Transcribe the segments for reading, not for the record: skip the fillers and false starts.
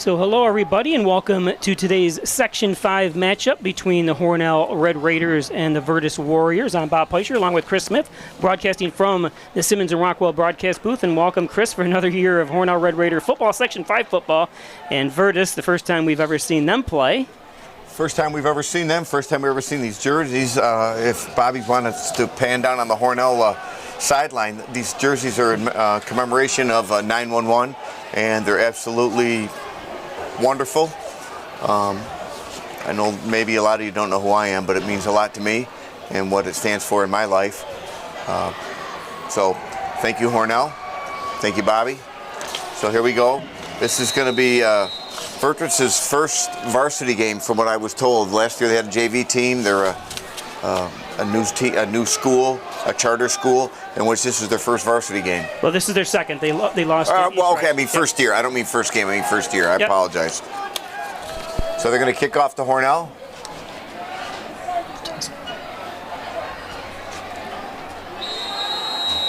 So hello everybody and welcome to today's Section 5 matchup between the Hornell Red Raiders and the Vertus Warriors. I'm Bob Peischer along with Chris Smith, broadcasting from the Simmons and Rockwell broadcast booth. And welcome Chris for another year of Hornell Red Raider football, Section 5 football. And Vertus, the first time we've ever seen them play. First time we've ever seen them, first time we've ever seen these jerseys. If Bobby wanted to pan down on the Hornell sideline, these jerseys are in commemoration of 9/11, and they're absolutely wonderful. I know maybe a lot of you don't know who I am, but it means a lot to me and what it stands for in my life. So thank you, Hornell. Thank you, Bobby. So here we go. This is going to be Vertus' first varsity game, from what I was told. Last year they had a JV team. They're a new school, a charter school, in which this is their first varsity game. Well, this is their second. They lost. Well, okay, I mean first year. I don't mean first game. I mean first year. I apologize. So they're going to kick off to Hornell.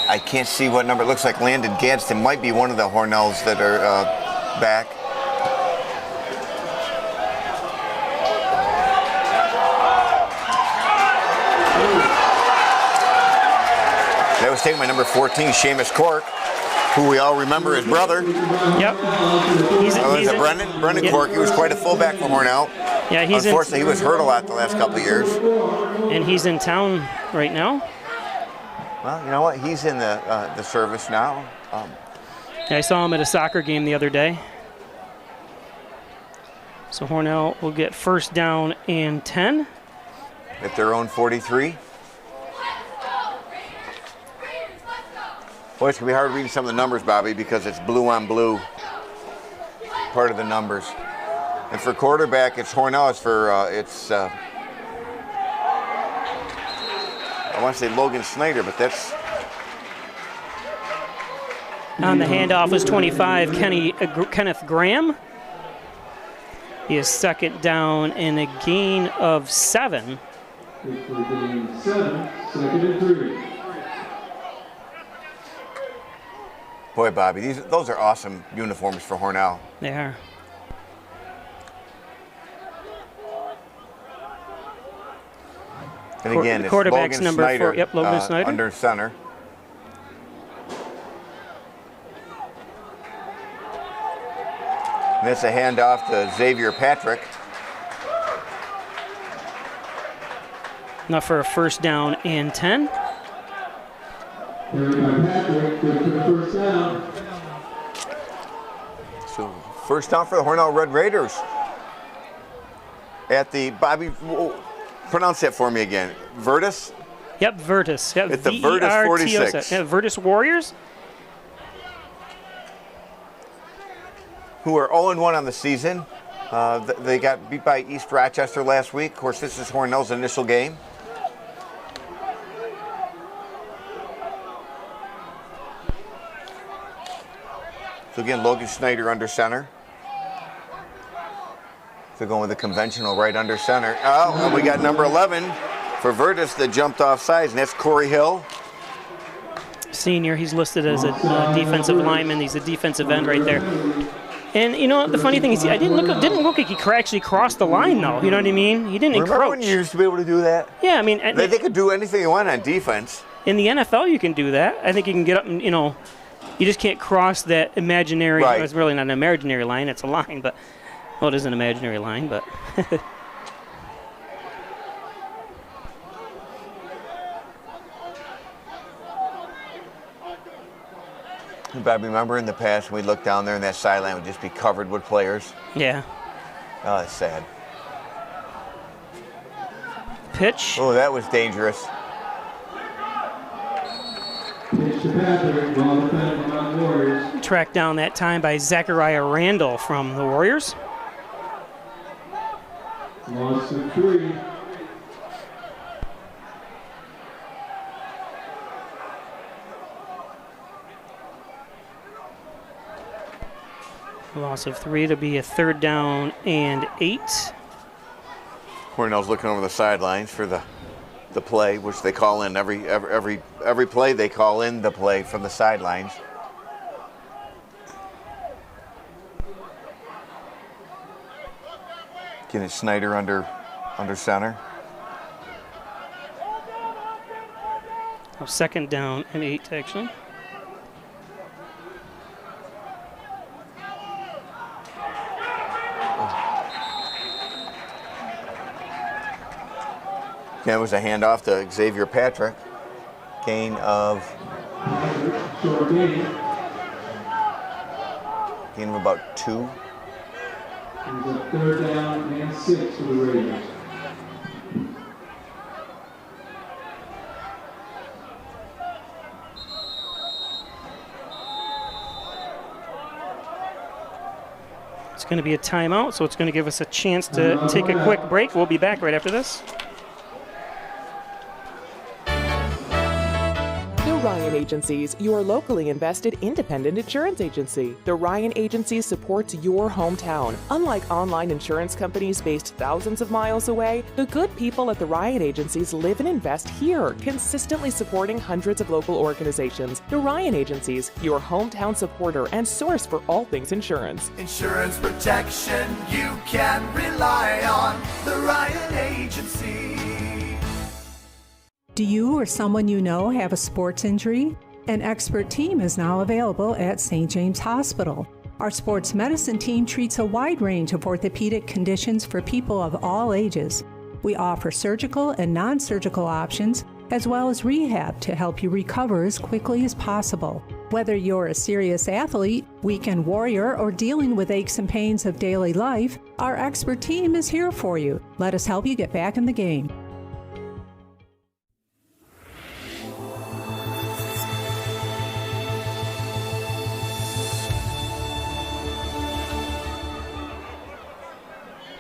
I can't see what number. It looks like Landon Gadsden might be one of the Hornells that are back. That was taken by number 14, Seamus Cork, who we all remember his brother. Yep. Brendan Cork. He was quite a fullback for Hornell. Yeah, unfortunately, he was hurt a lot the last couple of years. And he's in town right now. Well, you know what? He's in the service now. Yeah, I saw him at a soccer game the other day. So Hornell will get first down and 10. At their own 43. Boy, it's going to be hard reading some of the numbers, Bobby, because it's blue on blue, part of the numbers. And for quarterback, it's Hornell. It's for, I want to say Logan Snyder, but that's... On the handoff was 25, Kenneth Graham. He is second down and a gain of 7. Second and 3. Boy, Bobby, those are awesome uniforms for Hornell. They are. And again, it's quarterback's Logan number Snyder, 4. Yep, Logan Snyder. Under center. And that's a handoff to Xavier Patrick. Now for a first down and 10. Patrick, good for the first down. So first down for the Hornell Red Raiders. At the, Bobby, pronounce that for me again. Vertus? Yep, Vertus. Yep, at the Vertus 46. Yeah, Vertus Warriors. Who are 0-1 on the season. They got beat by East Rochester last week. Of course, this is Hornell's initial game. So again, Logan Snyder under center. So going with the conventional right under center. Oh, and we got number 11 for Vertus that jumped off sides, and that's Corey Hill. Senior, he's listed as a defensive lineman. He's a defensive end right there. And you know the funny thing is, I didn't look like he actually crossed the line though. You know what I mean? He didn't encroach. Remember when you used to be able to do that? Yeah, I mean they could do anything you want on defense. In the NFL, you can do that. I think you can get up and you just can't cross that imaginary. Right. It's really not an imaginary line; it's a line, but well, it is an imaginary line, but. Bob, remember in the past when we looked down there and that sideline would just be covered with players? Yeah. Oh, that's sad. Pitch. Oh, that was dangerous. Pitch to Patrick, ball defended by the Warriors. Tracked down that time by Zachariah Randall from the Warriors. Loss of 3. Loss of 3 to be a third down and 8. Hornell's looking over the sidelines for the play, which they call in every play. They call in the play from the sidelines. Getting Snyder under center. Oh, 2nd down and 8, actually. That was a handoff to Xavier Patrick. Gain of about 2. It's a 3rd down and 6 for the Raiders. It's going to be a timeout, so it's going to give us a chance to take a quick break. We'll be back right after this. Ryan Agencies, your locally invested independent insurance agency. The Ryan Agency supports your hometown. Unlike online insurance companies based thousands of miles away, the good people at the Ryan Agencies live and invest here, consistently supporting hundreds of local organizations. The Ryan Agencies, your hometown supporter and source for all things insurance. Insurance protection you can rely on. The Ryan Agency. Do you or someone you know have a sports injury? An expert team is now available at St. James Hospital. Our sports medicine team treats a wide range of orthopedic conditions for people of all ages. We offer surgical and non-surgical options, as well as rehab to help you recover as quickly as possible. Whether you're a serious athlete, weekend warrior, or dealing with aches and pains of daily life, our expert team is here for you. Let us help you get back in the game.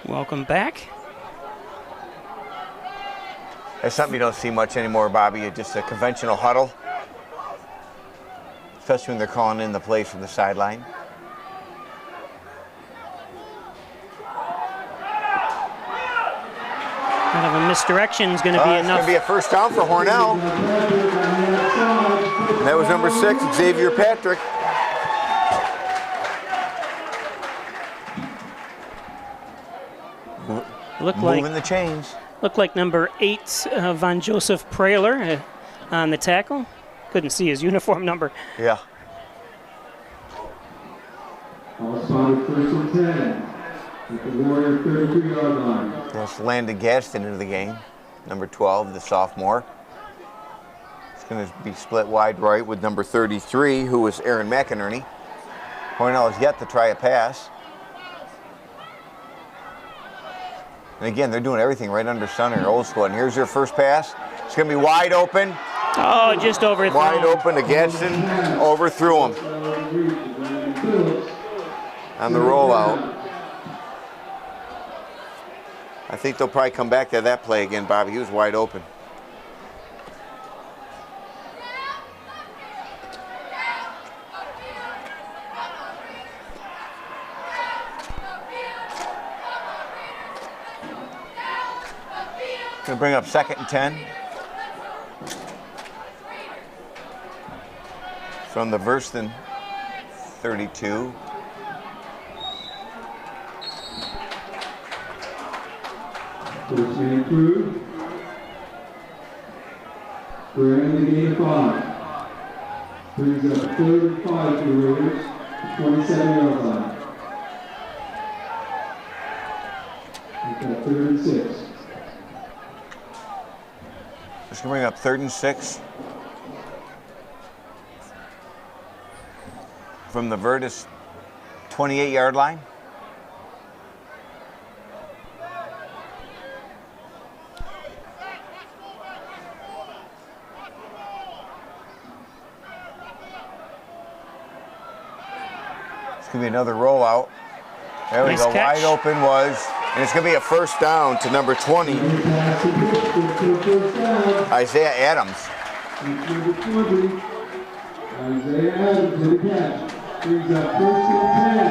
Welcome back. That's something you don't see much anymore, Bobby. It's just a conventional huddle, especially when they're calling in the plays from the sideline. Kind of a misdirection is going to be It's enough. going to be a first down for Hornell. And that was number 6, Xavier Patrick. Moving the chains. Looked like number 8, Von Joseph Prailer on the tackle. Couldn't see his uniform number. Yeah. All spotted 1st and 10 at the Warrior 32-yard line. That's Landon Gaston into the game. Number 12, the sophomore. It's going to be split wide right with number 33, who was Aaron McInerney. Hornell has yet to try a pass. And again, they're doing everything right under center, old school. And here's their first pass. It's going to be wide open. Oh, just overthrown. Wide open to Gadsden. Overthrew him on the rollout. I think they'll probably come back to that play again, Bobby. He was wide open. Going to bring up 2nd and 10 from the Verston 32. First man through. We're in the game 5. Brings up 3rd and 5 for the Raiders, 27-yard line. We've got 3rd and 6. Just going to bring up 3rd and 6 from the Vertus 28-yard line. It's going to be another rollout. There we Nice go. catch. Wide open was, and it's going to be a first down to number 20, Isaiah Adams. Number 20, Isaiah Adams in the catch. Brings up 1st and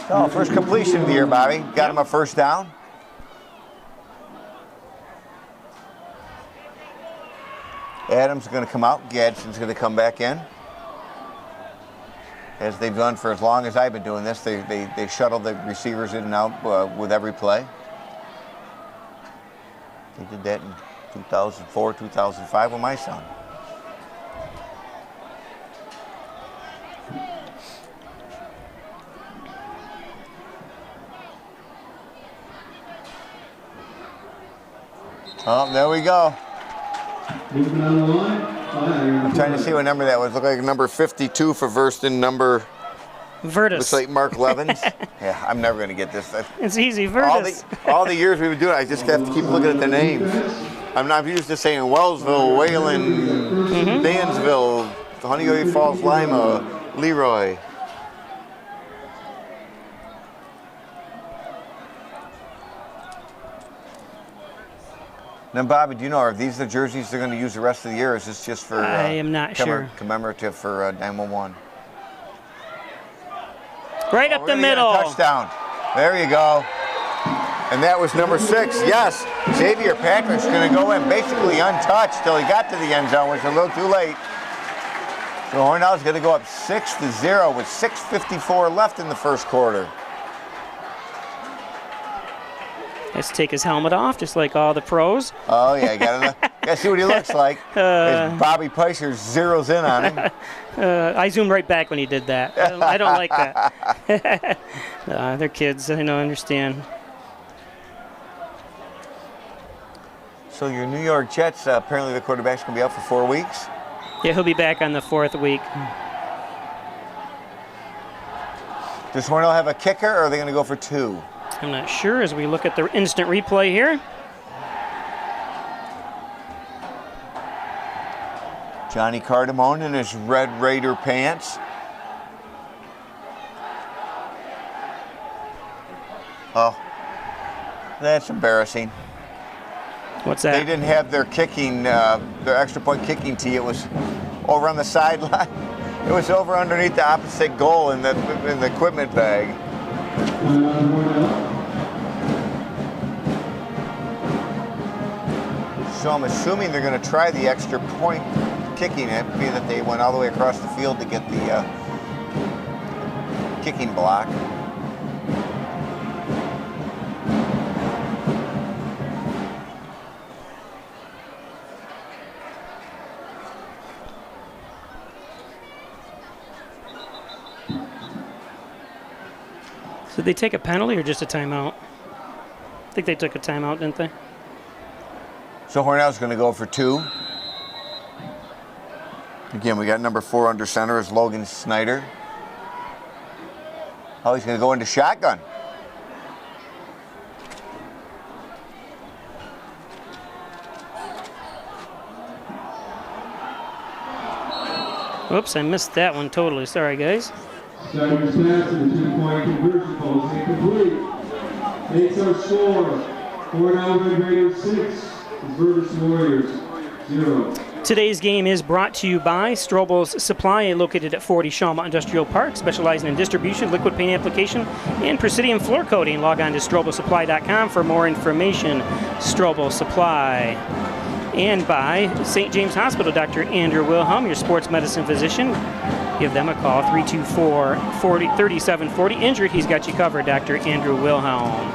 10. Oh, first completion of the year, Bobby. Got him a first down. Adams is going to come out. Gadsden's going to come back in. as they've done for as long as I've been doing this. They shuttle the receivers in and out with every play. They did that in 2004, 2005 with my son. Oh, there we go. Moving on the line. I'm trying to see what number that was. Looked like number 52 for Verston, number... Vertus. Looks like Mark Levins. Yeah, I'm never going to get this. It's easy, Vertus. All the years we've been doing it, I just have to keep looking at the names. I'm not used to saying Wellsville, Wayland, Dansville, Honeoye Falls, Lima, Leroy. Now, Bobby, do you know, are these the jerseys they're going to use the rest of the year, or is this just for I am not sure. Commemorative for 911? Right up the middle. Touchdown. There you go. And that was number 6. Yes, Xavier Patrick's going to go in basically untouched till he got to the end zone, which was a little too late. So Hornell's going to go up 6-0 with 6:54 left in the first quarter. Let's take his helmet off, just like all the pros. Oh, yeah, you gotta see what he looks like. As Bobby Peicher zeroes in on him. I zoomed right back when he did that. I don't like that. They're kids. I don't understand. So your New York Jets, apparently the quarterback's going to be out for 4 weeks. Yeah, he'll be back on the 4th week. Does Hornell have a kicker, or are they going to go for 2? I'm not sure as we look at the instant replay here. Johnny Cardamone in his Red Raider pants. Oh, that's embarrassing. What's that? They didn't have their kicking, their extra point kicking tee. It was over on the sideline. It was over underneath the opposite goal in the equipment bag. So I'm assuming they're going to try the extra point kicking it, being that they went all the way across the field to get the kicking block. So did they take a penalty or just a timeout? I think they took a timeout, didn't they? So Hornell's going to go for 2. Again, we got number 4 under center is Logan Snyder. Oh, he's going to go into shotgun. Whoops, I missed that one totally. Sorry, guys. Snyder's pass and the 2-point conversion ball is incomplete. Makes our score. Hornell Red Raiders 6, Vertus Warriors 0. Today's game is brought to you by Strobel's Supply, located at 40 Shawmut Industrial Park, specializing in distribution, liquid paint application, and Presidium floor coating. Log on to strobelsupply.com for more information. Strobel Supply. And by St. James Hospital, Dr. Andrew Wilhelm, your sports medicine physician. Give them a call, 324-3740. Injured, he's got you covered, Dr. Andrew Wilhelm.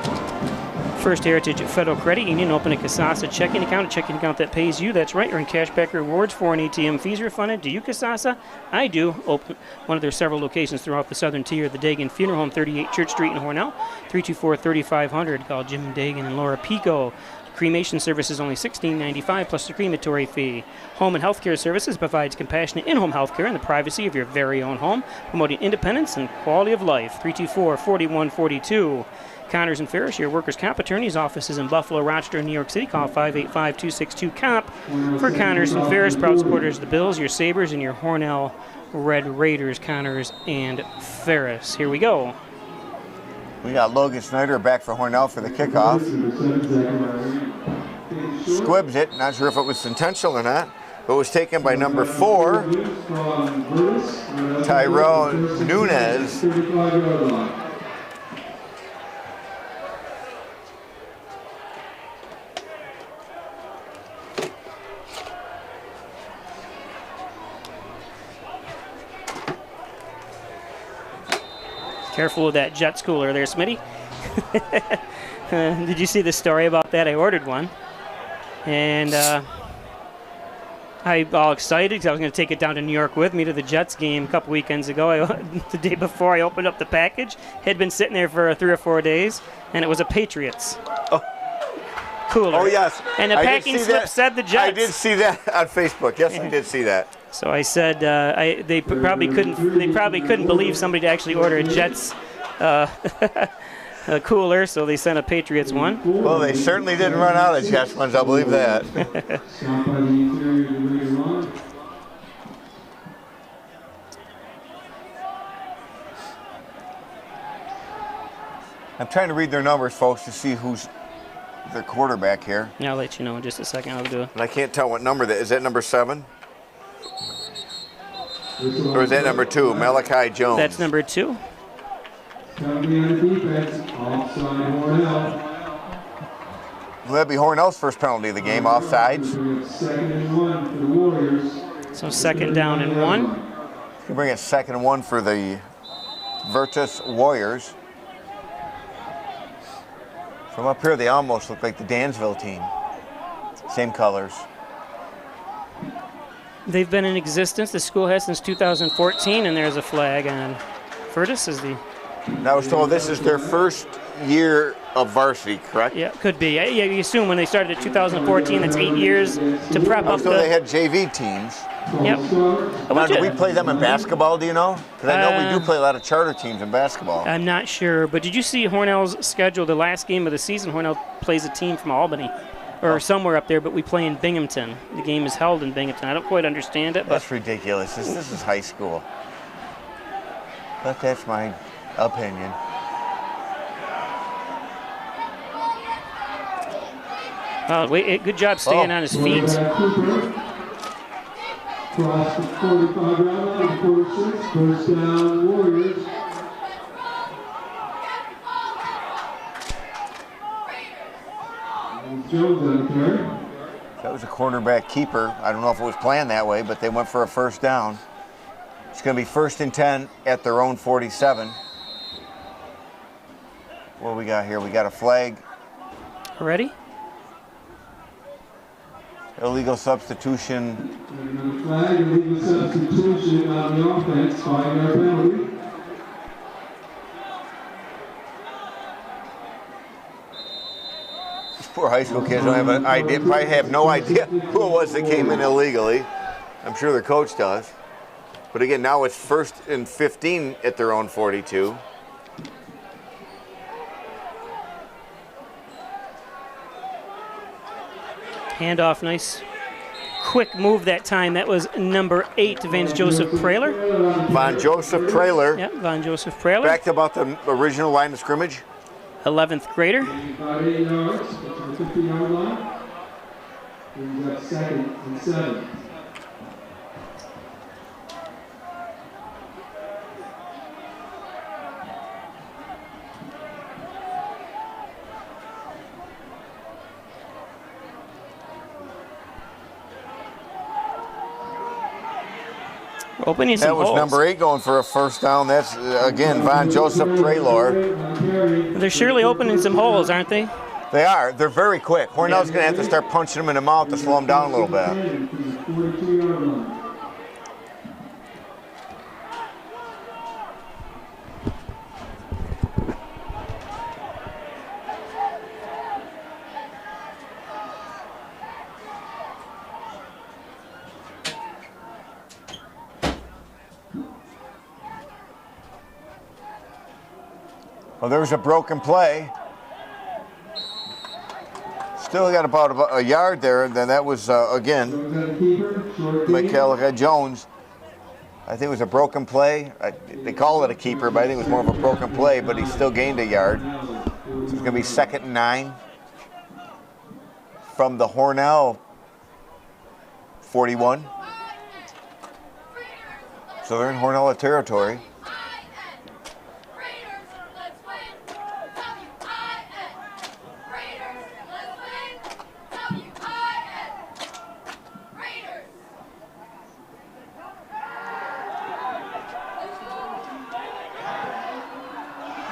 First Heritage Federal Credit Union, open a Casasa checking account, a checking account that pays you. That's right, earn cashback rewards, foreign ATM fees refunded. Do you, Casasa? I do. Open one of their several locations throughout the southern tier of the Dagan Funeral Home, 38 Church Street in Hornell, 324-3500. Call Jim Dagan and Laura Pico. Cremation service is only $16.95 plus the crematory fee. Home and healthcare services provides compassionate in-home healthcare in the privacy of your very own home, promoting independence and quality of life. 324-4142. Connors and Ferris, your workers' comp attorney's offices in Buffalo, Rochester, and New York City. Call 585-262-COMP. For Connors and Ferris, proud supporters of the Bills, your Sabres, and your Hornell Red Raiders, Connors and Ferris. Here we go. We got Logan Snyder back for Hornell for the kickoff. Squibs it, not sure if it was intentional or not, but was taken by number 4, Tyrone Nunez. Careful with that Jets cooler there, Smitty. Did you see the story about that? I ordered one. And I all excited because I was going to take it down to New York with me to the Jets game a couple weekends ago. The day before I opened up the package, had been sitting there for 3 or 4 days, and it was a Patriots cooler. Oh, yes. And the packing slip said the Jets. I did see that on Facebook. Yes, I did see that. So I said they probably couldn't believe somebody to actually order a Jets a cooler, so they sent a Patriots one. Well, they certainly didn't run out of Jets ones, I'll believe that. I'm trying to read their numbers, folks, to see who's their quarterback here. Yeah, I'll let you know in just a second. I'll do it. And I can't tell what number that is. That number 7? Or is that number 2, Malachi Jones? That's number 2. Coming on defense, offside Hornell. Will that be Hornell's first penalty of the game, offsides? Second and 1 for the Warriors. So 2nd down and 1. You bring it 2nd and 1 for the Vertus Warriors. From up here, they almost look like the Dansville team. Same colors. They've been in existence, the school has, since 2014, and there's a flag on Vertus is the... Now I was told this is their first year of varsity, correct? Yeah, could be. Yeah, you assume when they started in 2014, that's 8 years to prep up So they had JV teams. Yep. Now, do we play them in basketball, do you know? Because I know we do play a lot of charter teams in basketball. I'm not sure, but did you see Hornell's schedule? The last game of the season, Hornell plays a team from Albany, or somewhere up there, but we play in Binghamton. The game is held in Binghamton. I don't quite understand it, but That's ridiculous. This is high school. But that's my opinion. Good job staying on his feet. Cross the 45 yard line, 46, first down Warriors. Jones on the carry. That was a cornerback keeper. I don't know if it was planned that way, but they went for a first down. It's going to be 1st and 10 at their own 47. What do we got here? We got a flag. Ready? Illegal substitution. Another flag, illegal substitution on the offense, 5-yard penalty. These poor high school kids don't have an idea, probably have no idea who it was that came in illegally. I'm sure their coach does. But again, now it's 1st and 15 at their own 42. Handoff, nice. Quick move that time. That was number 8, Van Joseph Praler. Von Joseph Praler. Yep, Von Joseph Praler. Back to about the original line of scrimmage. 11th grader. About 8 yards, to the 50-yard line. Brings up 2nd and 7. Opening some That was holes. number 8 going for a first down. That's, again, Von Joseph Praler. They're surely opening some holes, aren't they? They are. They're very quick. Hornell's going to have to start punching them in the mouth to slow them down a little bit. 42-yard line. Well, there was a broken play. Still got about a yard there, and then that was, again, Malachi Jones. I think it was a broken play. They call it a keeper, but I think it was more of a broken play, but he still gained a yard. So it's going to be 2nd and 9 from the Hornell 41. So they're in Hornell territory.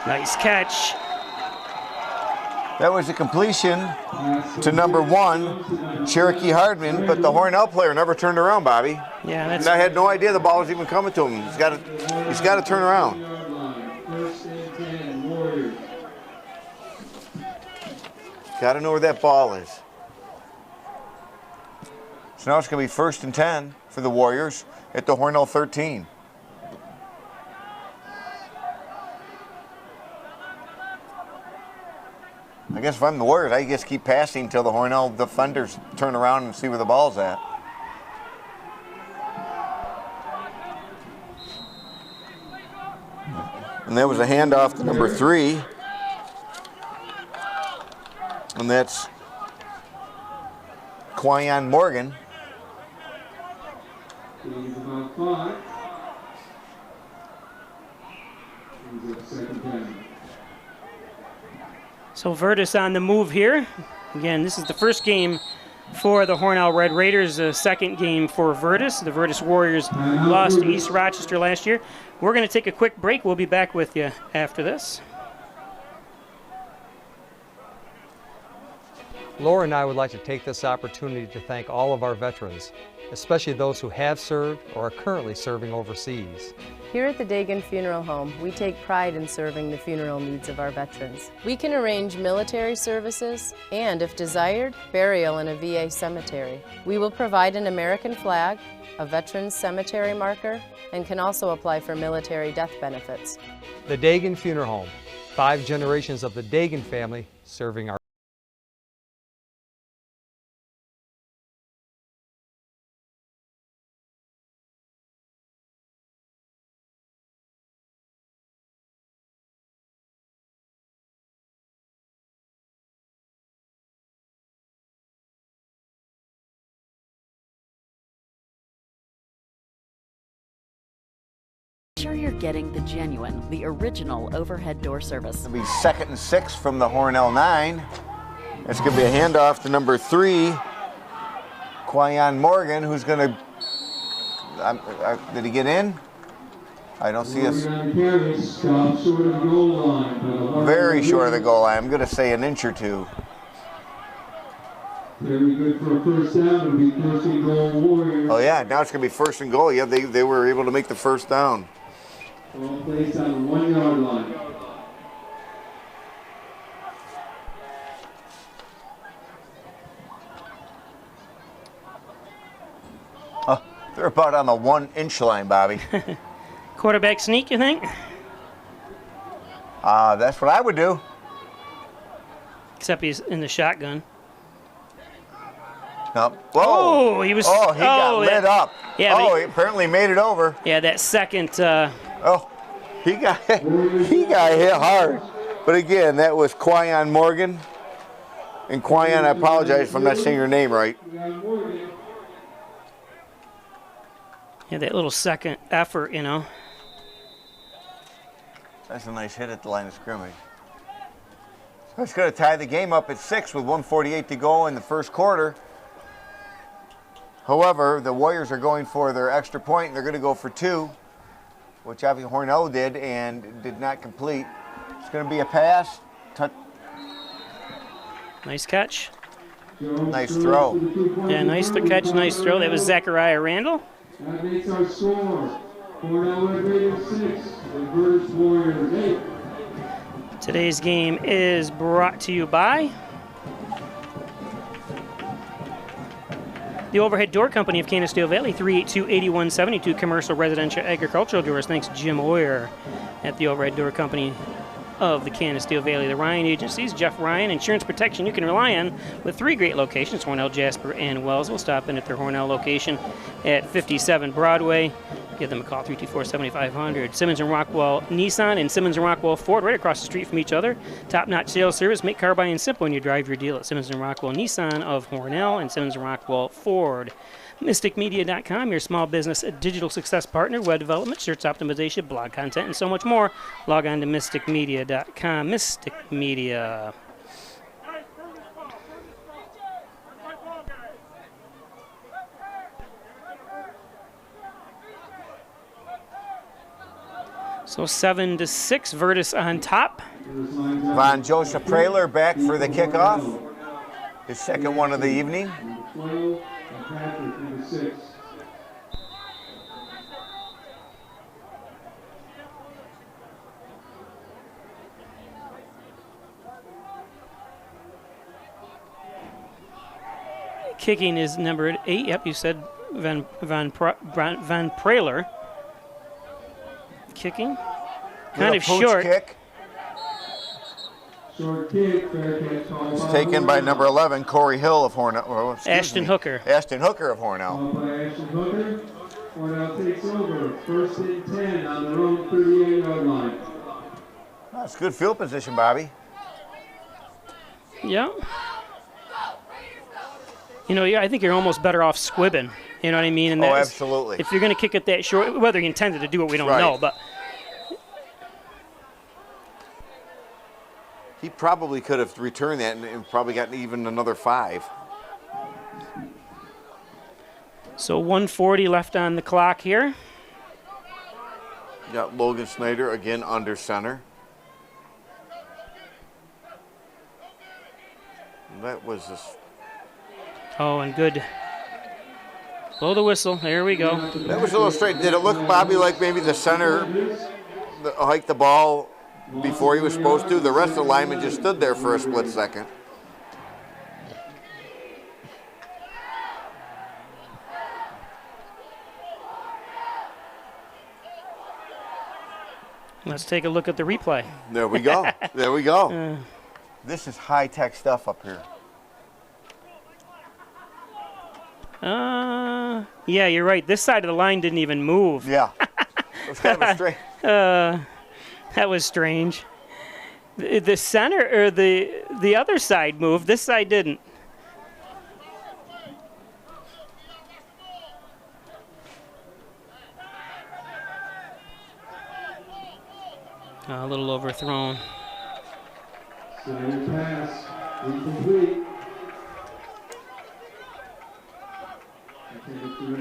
Nice catch. That was a completion to number 1, Cherokee Hardman, but the Hornell player never turned around, Bobby. Yeah, that's. And I had no idea the ball was even coming to him. He's got to turn around. First and 10, Warriors. Got to know where that ball is. So now it's going to be first and 10 for the Warriors at the Hornell 13. I guess if I'm the Warriors, I just keep passing until the Hornell defenders turn around and see where the ball's at. And that was a handoff to number 3. And that's Quayan Morgan. He's about 5. He's at second down. So Vertus on the move here. Again, this is the first game for the Hornell Red Raiders, the second game for Vertus. The Vertus Warriors lost to East Rochester last year. We're going to take a quick break. We'll be back with you after this. Laura and I would like to take this opportunity to thank all of our veterans, especially those who have served or are currently serving overseas. Here at the Dagan Funeral Home, we take pride in serving the funeral needs of our veterans. We can arrange military services and, if desired, burial in a VA cemetery. We will provide an American flag, a veteran's cemetery marker, and can also apply for military death benefits. The Dagan Funeral Home, 5 generations of the Dagan family serving our Sure you're getting the genuine, the original overhead door service. It'll be second and 6 from the Hornell 9. It's going to be a handoff to number 3, Quayan Morgan, who's going to. Did he get in? I don't see us. Very short of the goal line. I'm going to say an inch or 2. Very good for a first down. It'll be first and goal, Warriors. Oh yeah, now it's going to be first and goal. Yeah, they were able to make the first down. Ball placed on the 1 yard line. Oh, they're about on the 1 inch line, Bobby. Quarterback sneak, you think? That's what I would do. Except he's in the shotgun. No. Whoa! Oh, he was. Oh, he got lit up. Yeah, he apparently made it over. Yeah, that second. Oh, he got hit hard. But again, that was Quayan Morgan. And Quayan, I apologize if I'm not saying your name right. Yeah, that little second effort, you know. That's a nice hit at the line of scrimmage. So it's going to tie the game up at 6 with 1:48 to go in the first quarter. However, the Warriors are going for their extra point, and they're going to go for 2, which obviously Hornell did and did not complete. It's going to be a pass. Nice catch. Nice throw. Yeah, nice catch, nice throw. That was Zachariah Randall. That makes our score. Hornell Red Raiders 6, and Vertus Warriors 8. Today's game is brought to you by the Overhead Door Company of Canisteo Valley, 382-8172, commercial, residential, agricultural doors. Thanks, Jim Oyer at the Overhead Door Company of the Canisteo Valley. The Ryan Agencies, Jeff Ryan, insurance protection you can rely on with 3 great locations, Hornell, Jasper, and Wells. We'll stop in at their Hornell location at 57 Broadway. Give them a call, 324-7500. Simmons and Rockwell Nissan and Simmons and Rockwell Ford, right across the street from each other. Top-notch sales service. Make car buying simple when you drive your deal at Simmons and Rockwell Nissan of Hornell and Simmons and Rockwell Ford. MysticMedia.com, your small business digital success partner, web development, search optimization, blog content, and so much more. Log on to MysticMedia.com. Mystic Media. So 7-6, Vertus on top. Von Joseph Prayler back for the kickoff. His second one of the evening. 12, and Patrick, number 6. Kicking is number 8. Yep, you said Van Prayler. Kicking. Kind of Little pooch short. kick. Short kick, fair catch called It's by taken by Hornell. number 11, Corey Hill of Hornell. Oh, excuse Ashton me. Hooker. Ashton Hooker of Hornell. Called by Ashton Hooker. Hornell takes over. 1st and 10 on their own 38-yard line. That's good field position, Bobby. Yeah. You know, I think you're almost better off squibbing. You know what I mean? And Oh, that's- absolutely. If you're going to kick it that short, whether he intended to do it, we don't Right. know. But He probably could have returned that and probably gotten even another 5. so 1:40 left on the clock here. You got Logan Snyder again under center. That was just, Oh, and good. Blow the whistle. There we go. that was a little straight. Did it look, Bobby, like maybe the center hiked the ball before he was supposed to? The rest of the linemen just stood there for a split second. Let's take a look at the replay. There we go. There we go. This is high-tech stuff up here. Yeah, you're right. This side of the line didn't even move. Yeah. It was kind of a straight. That was strange. The center or the other side moved. This side didn't. A little overthrown. Snyder pass, incomplete.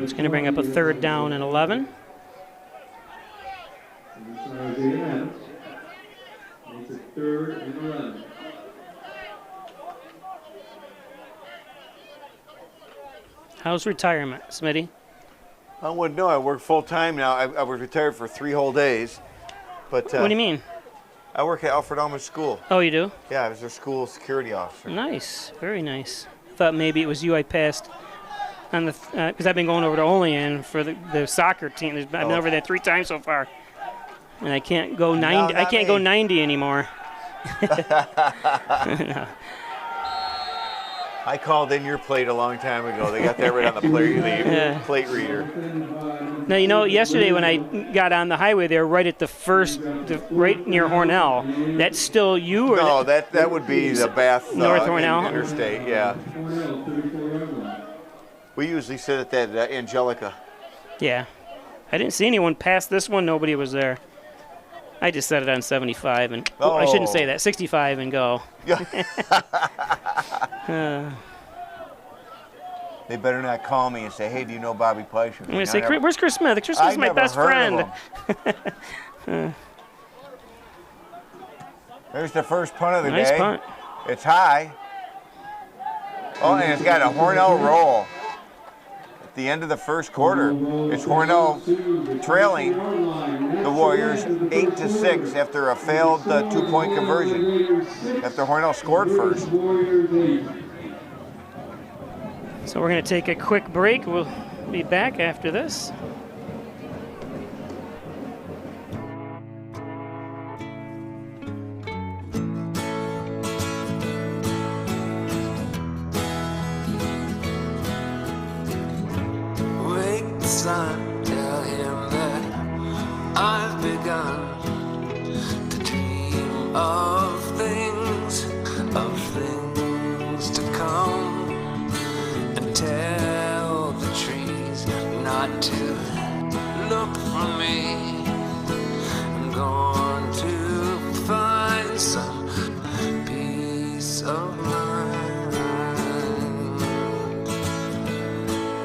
It's going to bring up a 3rd down and 11. Makes it 3rd and 11. How's retirement, Smitty? I wouldn't know. I work full-time now. I was retired for 3 whole days. But What do you mean? I work at Alfred Elmer School. Oh, you do? Yeah, I was their school security officer. Nice. Very nice. I thought maybe it was you I passed on the because I've been going over to Olean for the soccer team. I've been over there 3 times so far, and I can't go 90. No, I not can't go me. 90 anymore. I called in your plate a long time ago. They got that right on the plate reader. Now you know, yesterday when I got on the highway there, right at right near Hornell, that's still you or No, that would be the Bath North Hornell? Interstate. Yeah, Hornell, 34-yard line. we usually sit at that Angelica. Yeah. I didn't see anyone pass this one. Nobody was there. I just set it on 75 and I shouldn't say that. 65 and go. They better not call me and say, "Hey, do you know Bobby Pleicher?" I'm gonna say, "Where's Chris Smith? Chris Smith's my best friend." There's the first punt of the Nice day. punt. It's high. Oh, and it's got a Hornell roll. At the end of the first quarter, it's Hornell trailing the Warriors 8-6 after a failed 2-point conversion. After Hornell scored first. So we're going to take a quick break. We'll be back after this. Wake the sun, tell him that I've begun to dream of things to come, and tell the trees not to look for me. I'm going to find some peace of mind.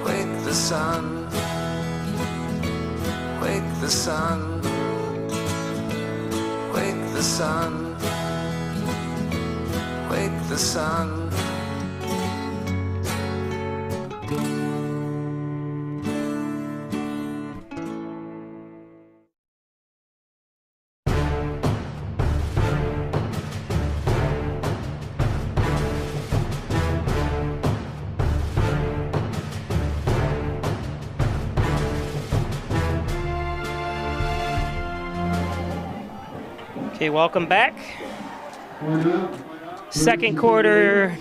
Wake the sun, wake the sun, the sun, wake the sun. Okay, welcome back. Second quarter.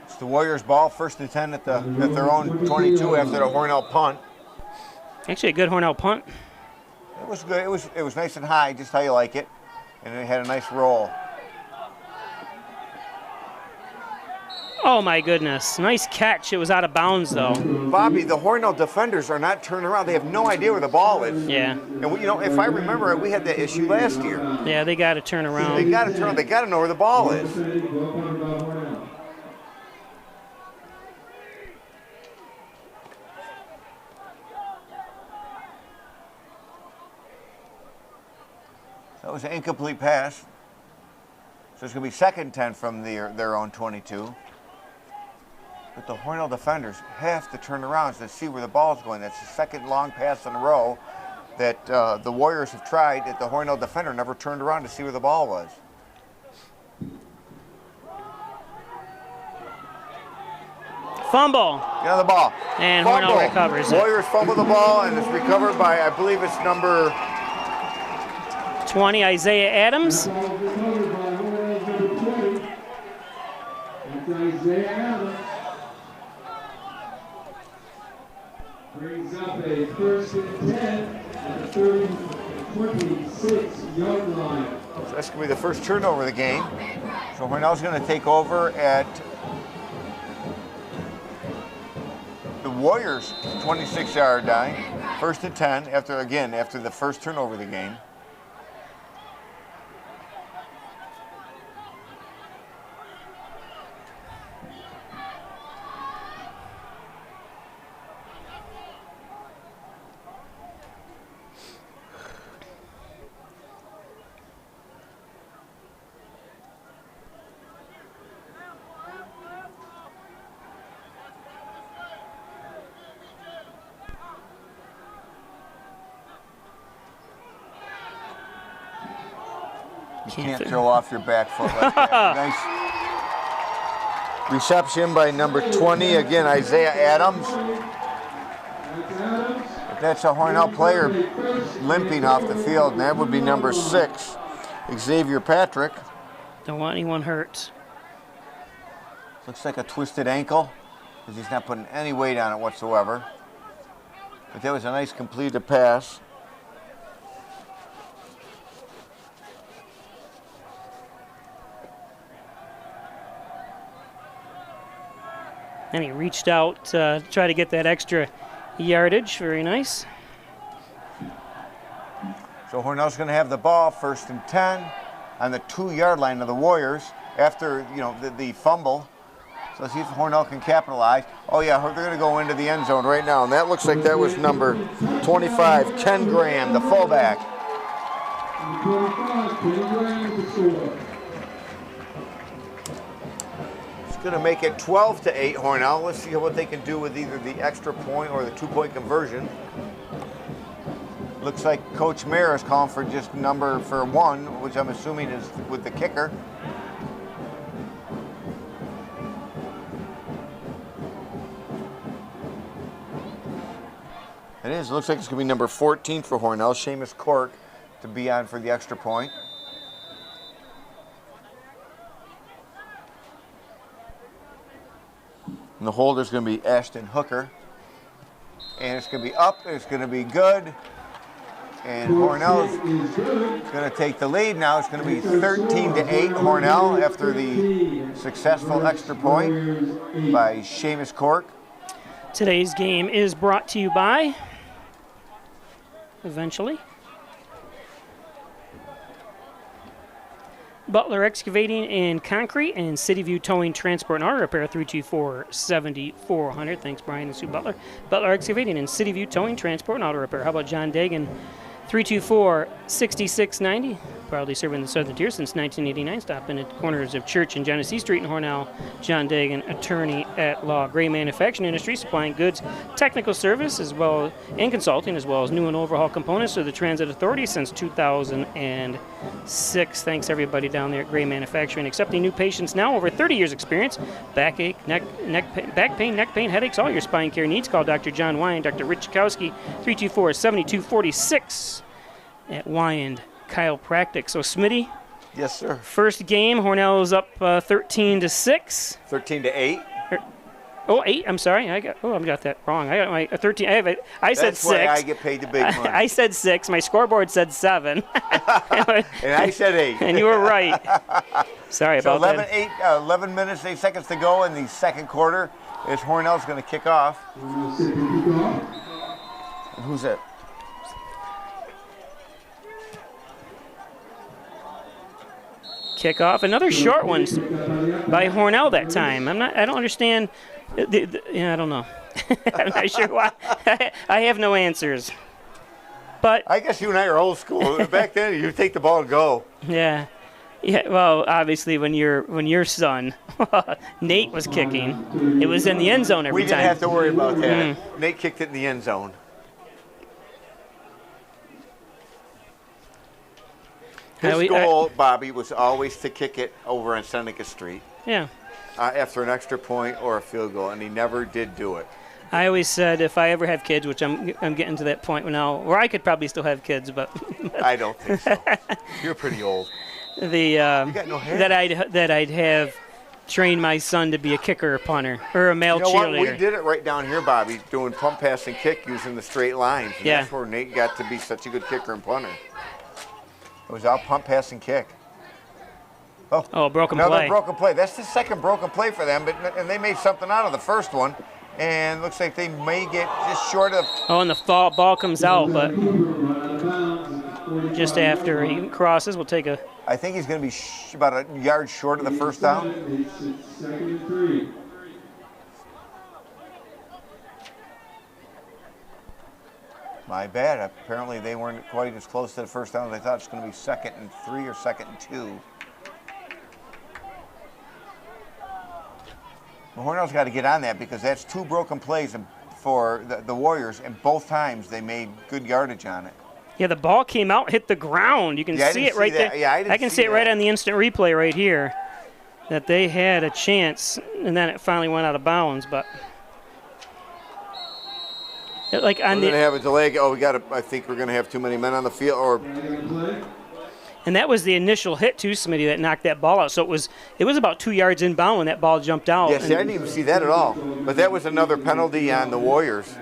It's the Warriors' ball, 1st and 10 at their own 22 after the Hornell punt. Actually, a good Hornell punt. It was good. It was nice and high, just how you like it, and it had a nice roll. Oh my goodness, nice catch. It was out of bounds though. Bobby, the Hornell defenders are not turning around. They have no idea where the ball is. Yeah. And we, if I remember it, we had that issue last year. Yeah, they got to turn around. They got to turn. They got to know where the ball is. That was an incomplete pass. So it's going to be 2nd and 10 from their own 22. But the Hornell defenders have to turn around to see where the ball's going. That's the 2nd long pass in a row that the Warriors have tried, that the Hornell defender never turned around to see where the ball was. Fumble. Get on the ball. And fumble. Hornell recovers it. Warriors fumble the ball, and it's recovered by, I believe it's number 20, Isaiah Adams. Isaiah Adams brings up a 1st and 10 at the 26-yard line. So that's going to be the first turnover of the game. So Hornell's going to take over at the Warriors' 26-yard line. 1st and 10 after the first turnover of the game. You can't throw off your back foot like that. Nice reception by number 20, again, Isaiah Adams. If that's a Hornell player limping off the field, and that would be number 6, Xavier Patrick. Don't want anyone hurt. Looks like a twisted ankle, because he's not putting any weight on it whatsoever. But that was a nice completed pass. And he reached out to try to get that extra yardage. Very nice. So Hornell's going to have the ball, 1st and 10, on the 2-yard line of the Warriors after the fumble. So let's see if Hornell can capitalize. Oh yeah, they're going to go into the end zone right now, and that looks like that was number 25, Ken Graham, the fullback. 25, Ken Graham with the score. Going to make it 12-8 Hornell. Let's see what they can do with either the extra point or the 2-point conversion. Looks like Coach Mayer is calling for just number 1, which I'm assuming is with the kicker. It is. It looks like it's going to be number 14 for Hornell, Seamus Cork, to be on for the extra point. And the holder's going to be Ashton Hooker. And it's going to be up, it's going to be good. And Hornell's going to take the lead now. It's going to be 13-8 Hornell after the successful extra point by Seamus Cork. Today's game is brought to you by, eventually, Butler Excavating and Concrete and City View Towing, Transport and Auto Repair, 324-7400. Thanks, Brian and Sue Butler. Butler Excavating and City View Towing, Transport and Auto Repair. How about John Dagan, 324-6690? proudly serving the Southern Tier since 1989, stopping at the corners of Church and Genesee Street in Hornell. John Dagan, attorney at law. Gray Manufacturing Industry, supplying goods, technical service, as well and consulting, as well as new and overhaul components to the Transit Authority since 2006. Thanks everybody down there at Gray Manufacturing. Accepting new patients now, over 30 years experience. Backache, back pain, neck pain, headaches, all your spine care needs. Call Dr. John Wyand, Dr. Rich Chakowski, 324-7246 at Wyand Chiropractic. So Smitty. Yes, sir. First game, Hornell is up 13-6. 13-8. Oh, 8. I'm sorry. I got that wrong. I got my 13. I said 6. That's why I get paid the big money. I said 6. My scoreboard said 7. And I said 8. And you were right. Sorry so about that. 11 minutes, 8 seconds to go in the second quarter. As Hornell's going to kick off. And who's that? Kickoff. Another short one by Hornell that time. I don't understand. I don't know. I'm not sure why. I have no answers. But I guess you and I are old school. Back then, you take the ball and go. Yeah. Yeah. Well, obviously, when your son Nate was kicking, it was in the end zone every time. We didn't have to worry about that. Nate kicked it in the end zone. His goal, Bobby, was always to kick it over on Seneca Street. Yeah. After an extra point or a field goal, and he never did do it. I always said if I ever have kids, which I'm getting to that point now, where I could probably still have kids, but I don't think so. You're pretty old. You got no hair. that I'd have trained my son to be a kicker or punter or a male cheerleader. What? We did it right down here, Bobby, doing pump, pass, and kick using the straight lines. And that's where Nate got to be such a good kicker and punter. It was all pump, pass, and kick. Oh, broken another play. Another broken play. That's the second broken play for them, and they made something out of the first one. And looks like they may get just short of. Oh, and the ball comes out, but just after he crosses, we'll take a. I think he's going to be about a yard short of the first down. My bad. Apparently they weren't quite as close to the first down as I thought. It's going to be 2nd and 3 or 2nd and 2. Well, Hornell's got to get on that because that's 2 broken plays for the Warriors, and both times they made good yardage on it. Yeah, the ball came out, hit the ground. You can see it right there. Yeah, I can see it right on the instant replay right here that they had a chance, and then it finally went out of bounds. But like on we're going to have a delay. Oh, I think we're going to have too many men on the field. And that was the initial hit to Smitty that knocked that ball out. So it was about 2 yards inbound when that ball jumped out. Yes, I didn't even see that at all. But that was another penalty on the Warriors.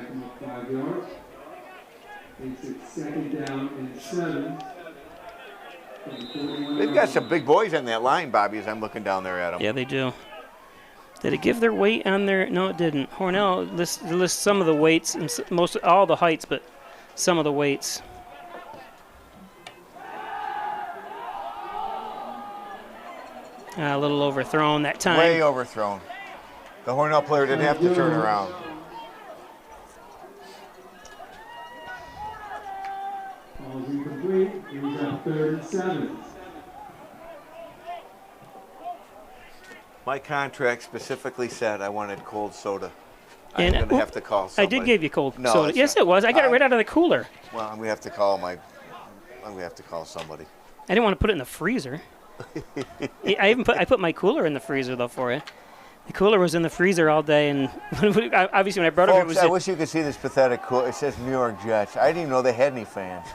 They've got some big boys on that line, Bobby, as I'm looking down there at them. Yeah, they do. Did it give their weight on there? No, it didn't. Hornell lists some of the weights, and all the heights, but some of the weights. A little overthrown that time. Way overthrown. The Hornell player didn't have to turn around. Ball's incomplete. It was at 3rd and 7. My contract specifically said I wanted cold soda. And I'm going to have to call somebody. I did give you cold soda. Yes, it was. I got it right out of the cooler. Well, I'm going to have to call somebody. I didn't want to put it in the freezer. I put my cooler in the freezer though for you. The cooler was in the freezer all day, and obviously when I brought it, I wish you could see this pathetic cooler. It says New York Jets. I didn't even know they had any fans.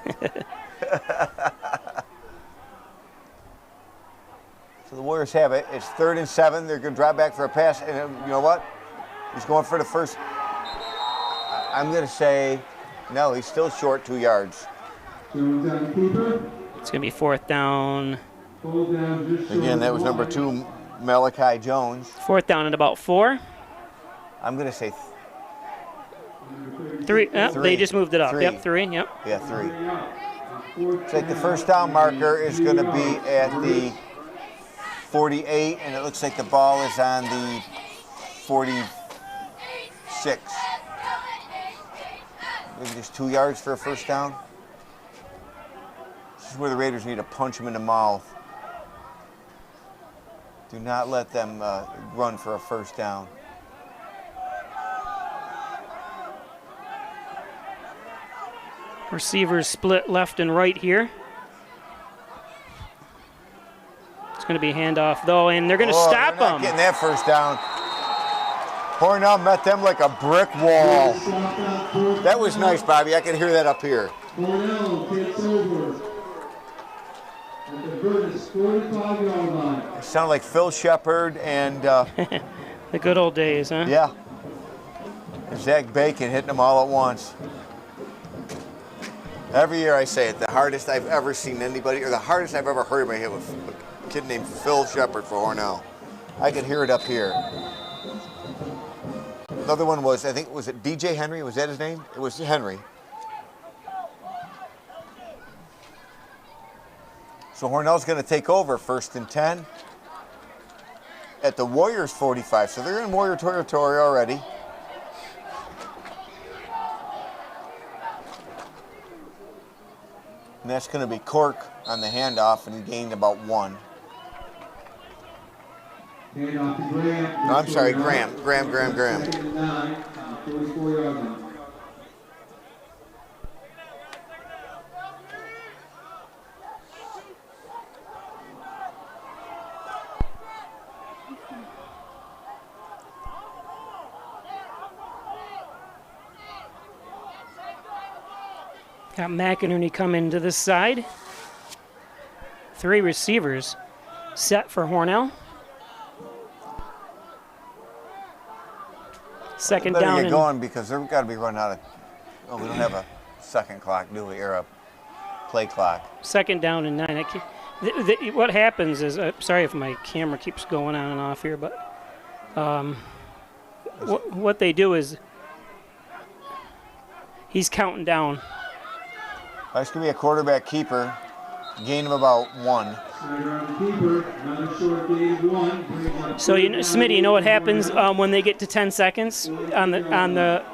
So the Warriors have it. It's 3rd and 7. They're going to drop back for a pass, and you know what? He's going for the first. I'm going to say, no, he's still short 2 yards. It's going to be 4th down. Again, that was number 2, Malachi Jones. 4th down and about 4. I'm going to say 3. 3. They just moved it up. 3. Yep, 3. Yep. Yeah, 3. It's like the first down marker is going to be at the 48, and it looks like the ball is on the 46. Maybe just 2 yards for a first down. This is where the Raiders need to punch them in the mouth. Do not let them run for a first down. Receivers split left and right here. It's going to be a handoff, though, and they're going to stop they're not them. Getting that first down. Hornell met them like a brick wall. That was nice, Bobby. I can hear that up here. Hornell takes over at the Vertus 45-yard line. It sounded like Phil Shepard and The good old days, huh? yeah, Zach Bacon hitting them all at once. Every year I say it, the hardest I've ever seen anybody, or the hardest I've ever heard anybody hit was a kid named Phil Shepard for Hornell. I could hear it up here. Another one was, I think, was it DJ Henry? Was that his name? It was Henry. So Hornell's going to take over 1st and 10 at the Warriors 45. So they're in Warrior territory already. And that's going to be Cork on the handoff, and he gained about 1. Handoff to Graham. No, I'm sorry, Graham. Graham. 2nd and 9, 44-yard line. Got McInerney coming to this side. 3 receivers set for Hornell. Second Better down get and going because they've got to be running out of. Oh, we don't have a second clock, do we? Or a play clock. 2nd down and 9. What happens is, sorry if my camera keeps going on and off here, but what they do is he's counting down. That's going to be a quarterback keeper. Gain of about 1. So, Smitty, you know what happens when they get to 10 seconds on the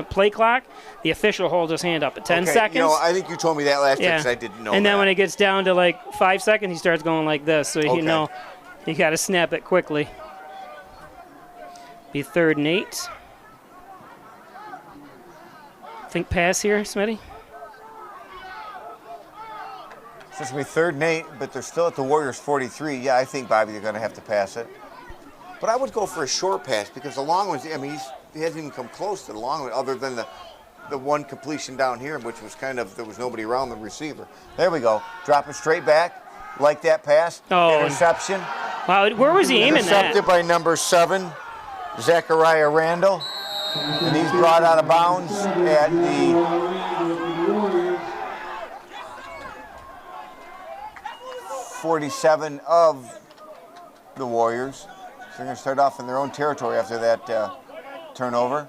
play clock? The official holds his hand up at 10 seconds. You know, I think you told me that last year because I didn't know. And then when it gets down to like 5 seconds, he starts going like this. So you know, you got to snap it quickly. Be 3rd and 8. Think pass here, Smitty. So it's going to be 3rd and 8, but they're still at the Warriors 43. Yeah, I think, Bobby, they're going to have to pass it. But I would go for a short pass because the long ones, I mean, he hasn't even come close to the long one other than the one completion down here, which was kind of, there was nobody around the receiver. There we go. Drop it straight back. Like that pass. Oh. Interception. Wow, where was he aiming Intercepted that? by number 7, Zachariah Randall. And he's brought out of bounds at the 47 of the Warriors. So they're going to start off in their own territory after that turnover.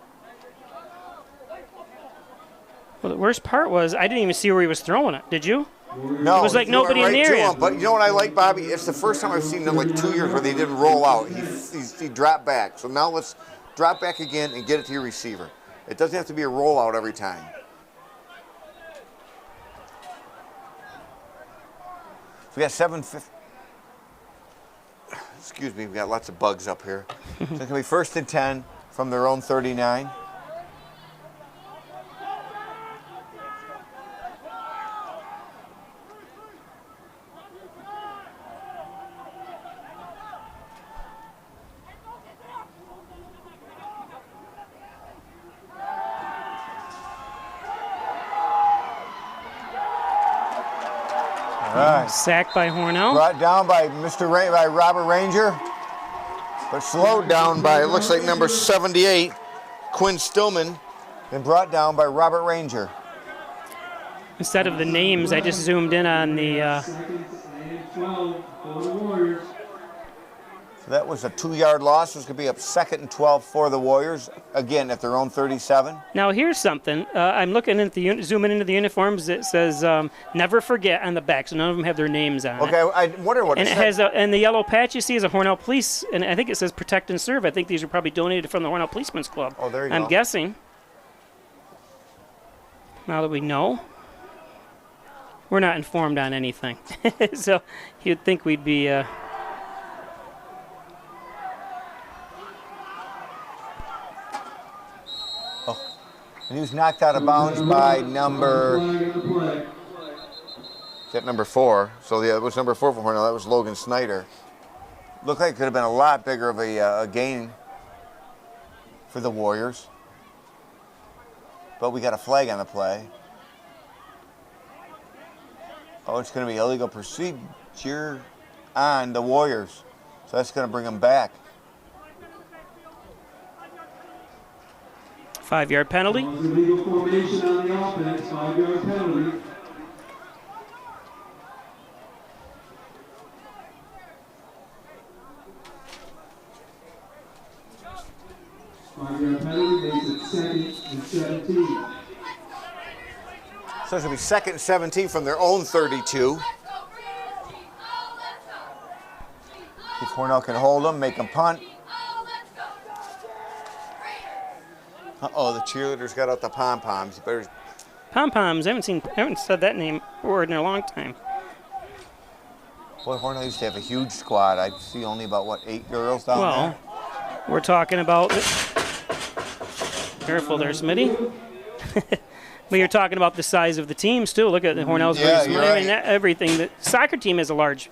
Well, the worst part was I didn't even see where he was throwing it. Did you? No, it was like nobody in the area. But you know what I like, Bobby? It's the first time I've seen them like 2 years where they didn't roll out. He dropped back. So now let's drop back again and get it to your receiver. It doesn't have to be a rollout every time. So we got 7:50. Excuse me, we got lots of bugs up here. So it's going to be 1st and 10 from their own 39. Sacked by Hornell. Brought down by by Robert Ranger, but slowed down by, it looks like number 78, Quinn Stillman, and brought down by Robert Ranger. Instead of the names, I just zoomed in on the. So that was a 2-yard loss. It's going to be up 2nd and 12 for the Warriors, again at their own 37. Now here's something. I'm looking at the zooming into the uniforms. It says "Never Forget" on the back, so none of them have their names on it. Okay, I wonder what and it has and the yellow patch you see is a Hornell Police, and I think it says "Protect and Serve." I think these are probably donated from the Hornell Policemen's Club. Oh, there you go. I'm guessing. Now that we know. We're not informed on anything. So you'd think we'd be... And he was knocked out of bounds by number... Is that number 4? So yeah, it was number 4 for Hornell. That was Logan Snyder. Looked like it could have been a lot bigger of a gain for the Warriors. But we got a flag on the play. Oh, it's going to be illegal procedure on the Warriors. So that's going to bring them back. 5-yard penalty. Illegal formation on the offense, 5-yard penalty. Five-yard penalty makes it 2nd and 17. So it's going to be 2nd and 17 from their own 32. If Hornell can hold them, make them punt. Uh-oh, the cheerleaders got out the pom-poms. You better... Pom-poms. I haven't said that word in a long time. Boy, Hornell used to have a huge squad. I see only about, 8 girls down there? Well, we're talking about... Careful there, Smitty. But you're talking about the size of the teams, too. Look at the Hornell's. Yeah, you're right. I mean, everything. The soccer team has a large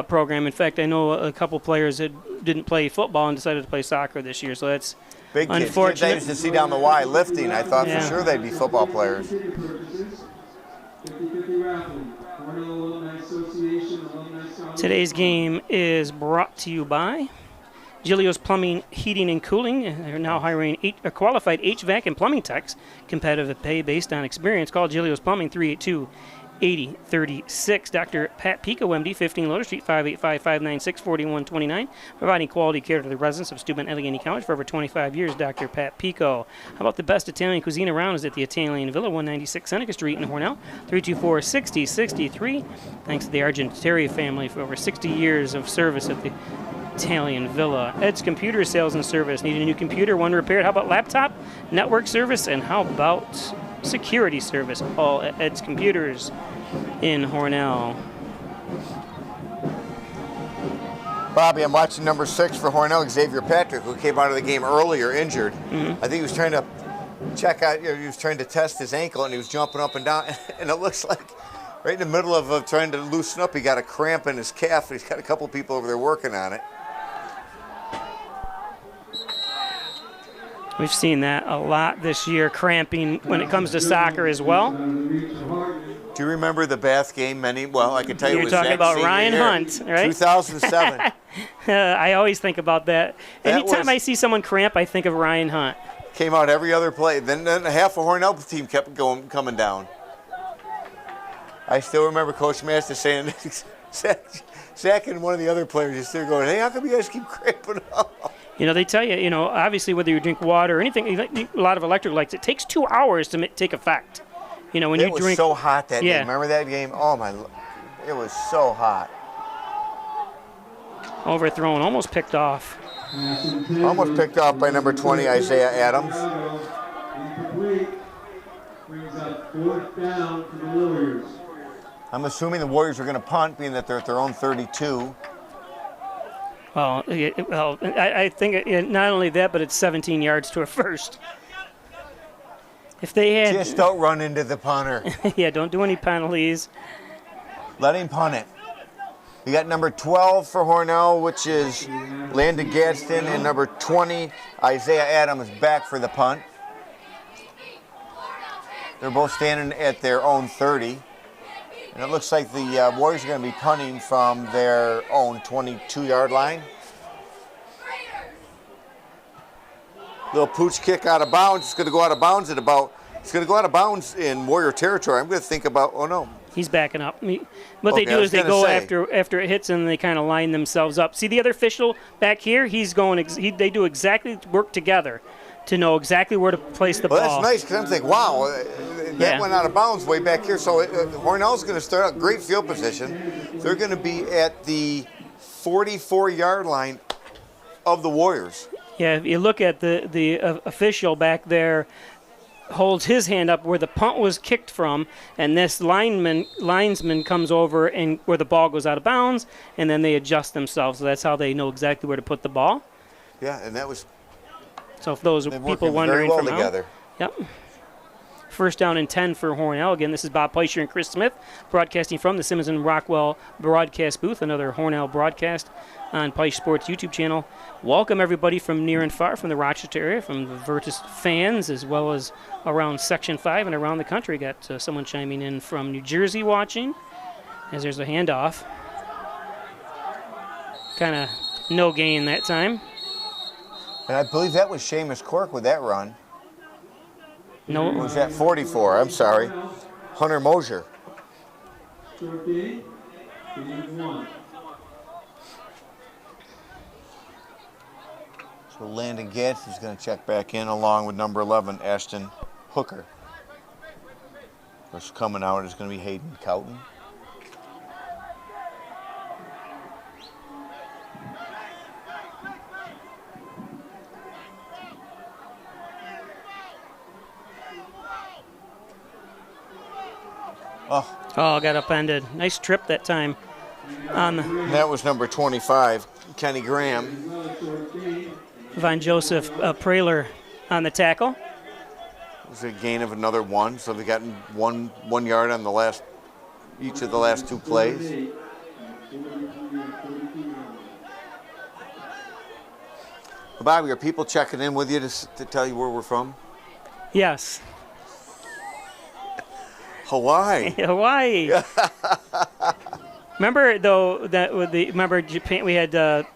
program. In fact, I know a couple players that didn't play football and decided to play soccer this year, so that's big kids. unfortunate. I used to see down the Y lifting. I thought for sure they'd be football players. Today's game is brought to you by Giglio's Plumbing, Heating, and Cooling. They're now hiring qualified HVAC and plumbing techs. Competitive pay based on experience. Call Giglio's Plumbing, 382-8036. Dr. Pat Pico, MD, 15 Loader Street, 585-596-4129. Providing quality care to the residents of Steuben Allegheny College for over 25 years. Dr. Pat Pico. How about the best Italian cuisine around is at the Italian Villa, 196 Seneca Street in Hornell, 324-6063. Thanks to the Argenteri family for over 60 years of service at the Italian Villa. Ed's Computer Sales and Service. Need a new computer, one repaired? How about laptop, network service, and how about security service? All at Ed's Computers in Hornell. Bobby, I'm watching number 6 for Hornell, Xavier Patrick, who came out of the game earlier injured. I think he was trying to check out, he was trying to test his ankle, and he was jumping up and down, and it looks like right in the middle of trying to loosen up, he got a cramp in his calf, and he's got a couple people over there working on it. We've seen that a lot this year, cramping when it comes to soccer as well. Do you remember the Bath game? Well, I can tell you it was You're talking about Ryan Hunt, right? 2007. I always think about that. Anytime I see someone cramp, I think of Ryan Hunt. Came out every other play. Then half of Hornell team kept coming down. I still remember Coach Master saying, Zach and one of the other players just there going, hey, how come you guys keep cramping up? You know, they tell you, obviously whether you drink water or anything, a lot of electrolytes, it takes 2 hours to take effect. When you drink. It was so hot that day. Remember that game? Oh, it was so hot. Overthrown, almost picked off. Almost picked off by number 20, Isaiah Adams. Brings up 4th down for the Warriors. I'm assuming the Warriors are going to punt, being that they're at their own 32. Well, I think not only that, but it's 17 yards to a first. If they had just don't run into the punter. Yeah, don't do any penalties. Let him punt it. We got number 12 for Hornell, which is Landon Gadsden, and number 20, Isaiah Adams, back for the punt. They're both standing at their own 30. And it looks like the Warriors are going to be punting from their own 22-yard line. Little pooch kick out of bounds. It's going to go out of bounds at about. It's going to go out of bounds in Warrior territory. I'm going to think about. Oh no. He's backing up. What they do is they go after it hits and they kind of line themselves up. See the other official back here? He's going. They do exactly work together to know exactly where to place the ball. Well, that's nice because I'm thinking, wow, that went out of bounds way back here. So Hornell's going to start out great field position. They're going to be at the 44-yard line of the Warriors. Yeah, if you look at the official back there, holds his hand up where the punt was kicked from, and this linesman comes over and where the ball goes out of bounds, and then they adjust themselves. So that's how they know exactly where to put the ball. Yeah, and that was. So if those They're people working wondering very well from home, together. yep. First down and 10 for Hornell. Again, this is Bob Peischer and Chris Smith broadcasting from the Simmons and Rockwell broadcast booth, another Hornell broadcast on Peisch Sports YouTube channel. Welcome everybody from near and far, from the Rochester area, from the Vertus fans, as well as around Section 5 and around the country. Got someone chiming in from New Jersey watching, as there's a handoff. Kind of no gain that time. And I believe that was Seamus Cork with that run. No. What was that 44? I'm sorry. Hunter Mosier. Short gain, gain of 1. So Landon Gatz is going to check back in along with number 11, Ashton Hooker. What's coming out is going to be Hayden Cowton. Oh, got upended. Nice trip that time. That was number 25, Kenny Graham. Von Joseph Praler on the tackle. It was a gain of another 1, so they got one yard on each of the last 2 plays. Bobby, are people checking in with you to tell you where we're from? Yes. Hawaii. Hawaii. Remember though that with remember Japan? We had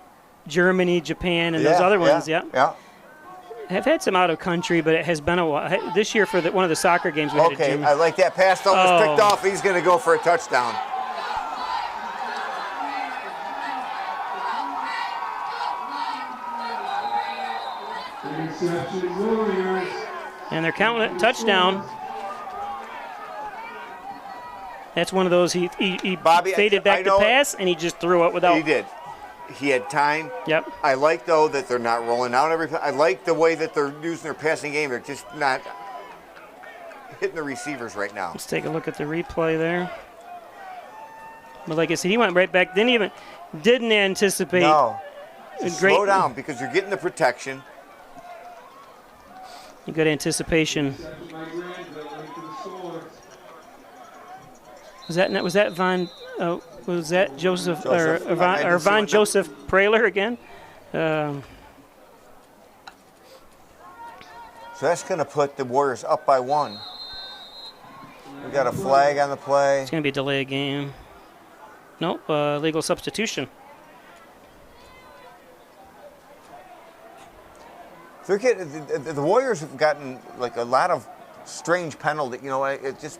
Germany, Japan, and those other ones. Yeah. I've had some out of country, but it has been a while. This year for one of the soccer games we had. Okay, I like that pass. Almost picked off. He's going to go for a touchdown. And they're counting it touchdown. That's one of those he Bobby, faded back to pass, and he just threw it without. He did. He had time. Yep. I like, though, that they're not rolling out every. I like the way that they're using their passing game. They're just not hitting the receivers right now. Let's take a look at the replay there. But like I said, he went right back. Didn't anticipate. No. Slow down because you're getting the protection. You got anticipation. Was that Joseph or Von Joseph Praler again? So that's going to put the Warriors up by 1. We got a flag on the play. It's going to be a delay game. Nope, legal substitution. The Warriors have gotten like a lot of strange penalty. It just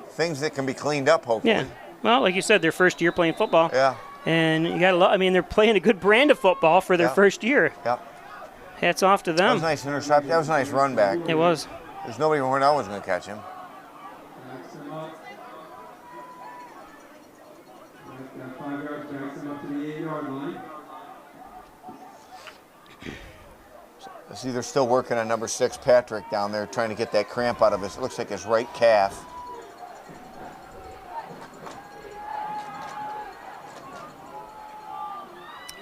things that can be cleaned up. Hopefully. Yeah. Well, like you said, their first year playing football. Yeah. And you got a lot. I mean, they're playing a good brand of football for their first year. Yep. Hats off to them. That was a nice interception. That was a nice run back. It was. There's nobody from Hornell was going to catch him. Backs him up. Got 5 yards, backs him up to the 8-yard line. I see they're still working on number 6, Patrick, down there, trying to get that cramp out of his, it looks like his right calf.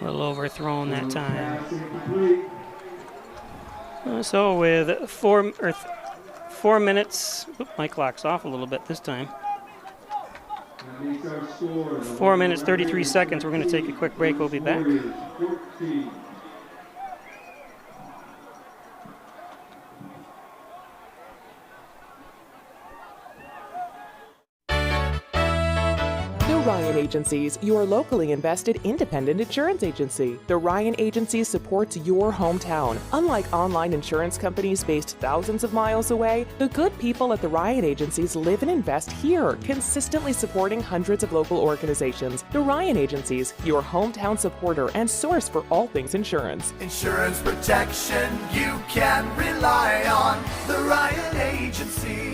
A little overthrown that time. So with 4 minutes, my clock's off a little bit this time. 4 minutes, 33 seconds. We're going to take a quick break. We'll be back. Ryan Agencies, your locally invested independent insurance agency. The Ryan Agency supports your hometown. Unlike online insurance companies based thousands of miles away, the good people at the Ryan Agencies live and invest here, consistently supporting hundreds of local organizations. The Ryan Agencies, your hometown supporter and source for all things insurance. Insurance protection you can rely on. The Ryan Agency.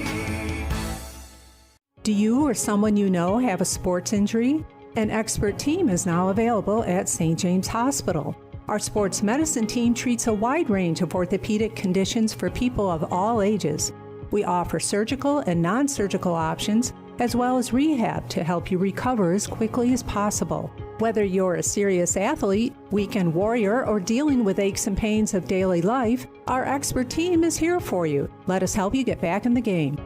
Do you or someone you know have a sports injury? An expert team is now available at St. James Hospital. Our sports medicine team treats a wide range of orthopedic conditions for people of all ages. We offer surgical and non-surgical options, as well as rehab to help you recover as quickly as possible. Whether you're a serious athlete, weekend warrior, or dealing with aches and pains of daily life, our expert team is here for you. Let us help you get back in the game.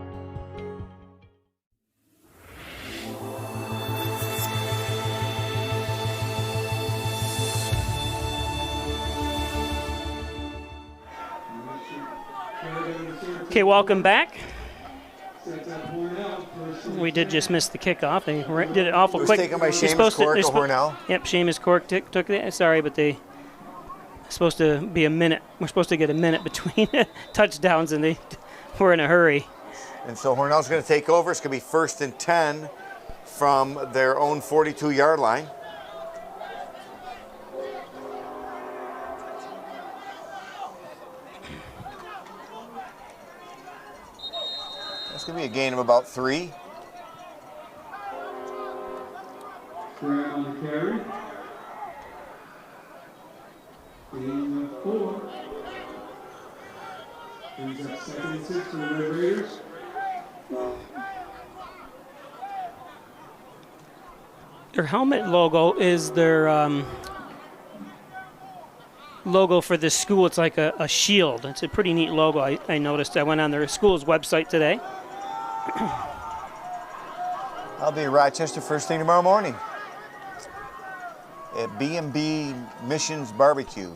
Okay, welcome back. We did just miss the kickoff. They did it awful quick. Taken by Seamus Cork of Hornell. Yep, Seamus Cork took it. Sorry, but it's supposed to be a minute. We're supposed to get a minute between touchdowns, and they were in a hurry. And so Hornell's going to take over. It's going to be 1st and 10 from their own 42-yard line. It's going to be a gain of about 3. Grab on the carry. Gain of 4. Brings up 2nd and 6 for the Red Raiders. Their helmet logo is their logo for this school. It's like a shield. It's a pretty neat logo. I noticed. I went on their school's website today. I'll be in Rochester first thing tomorrow morning at B&B Missions Barbecue.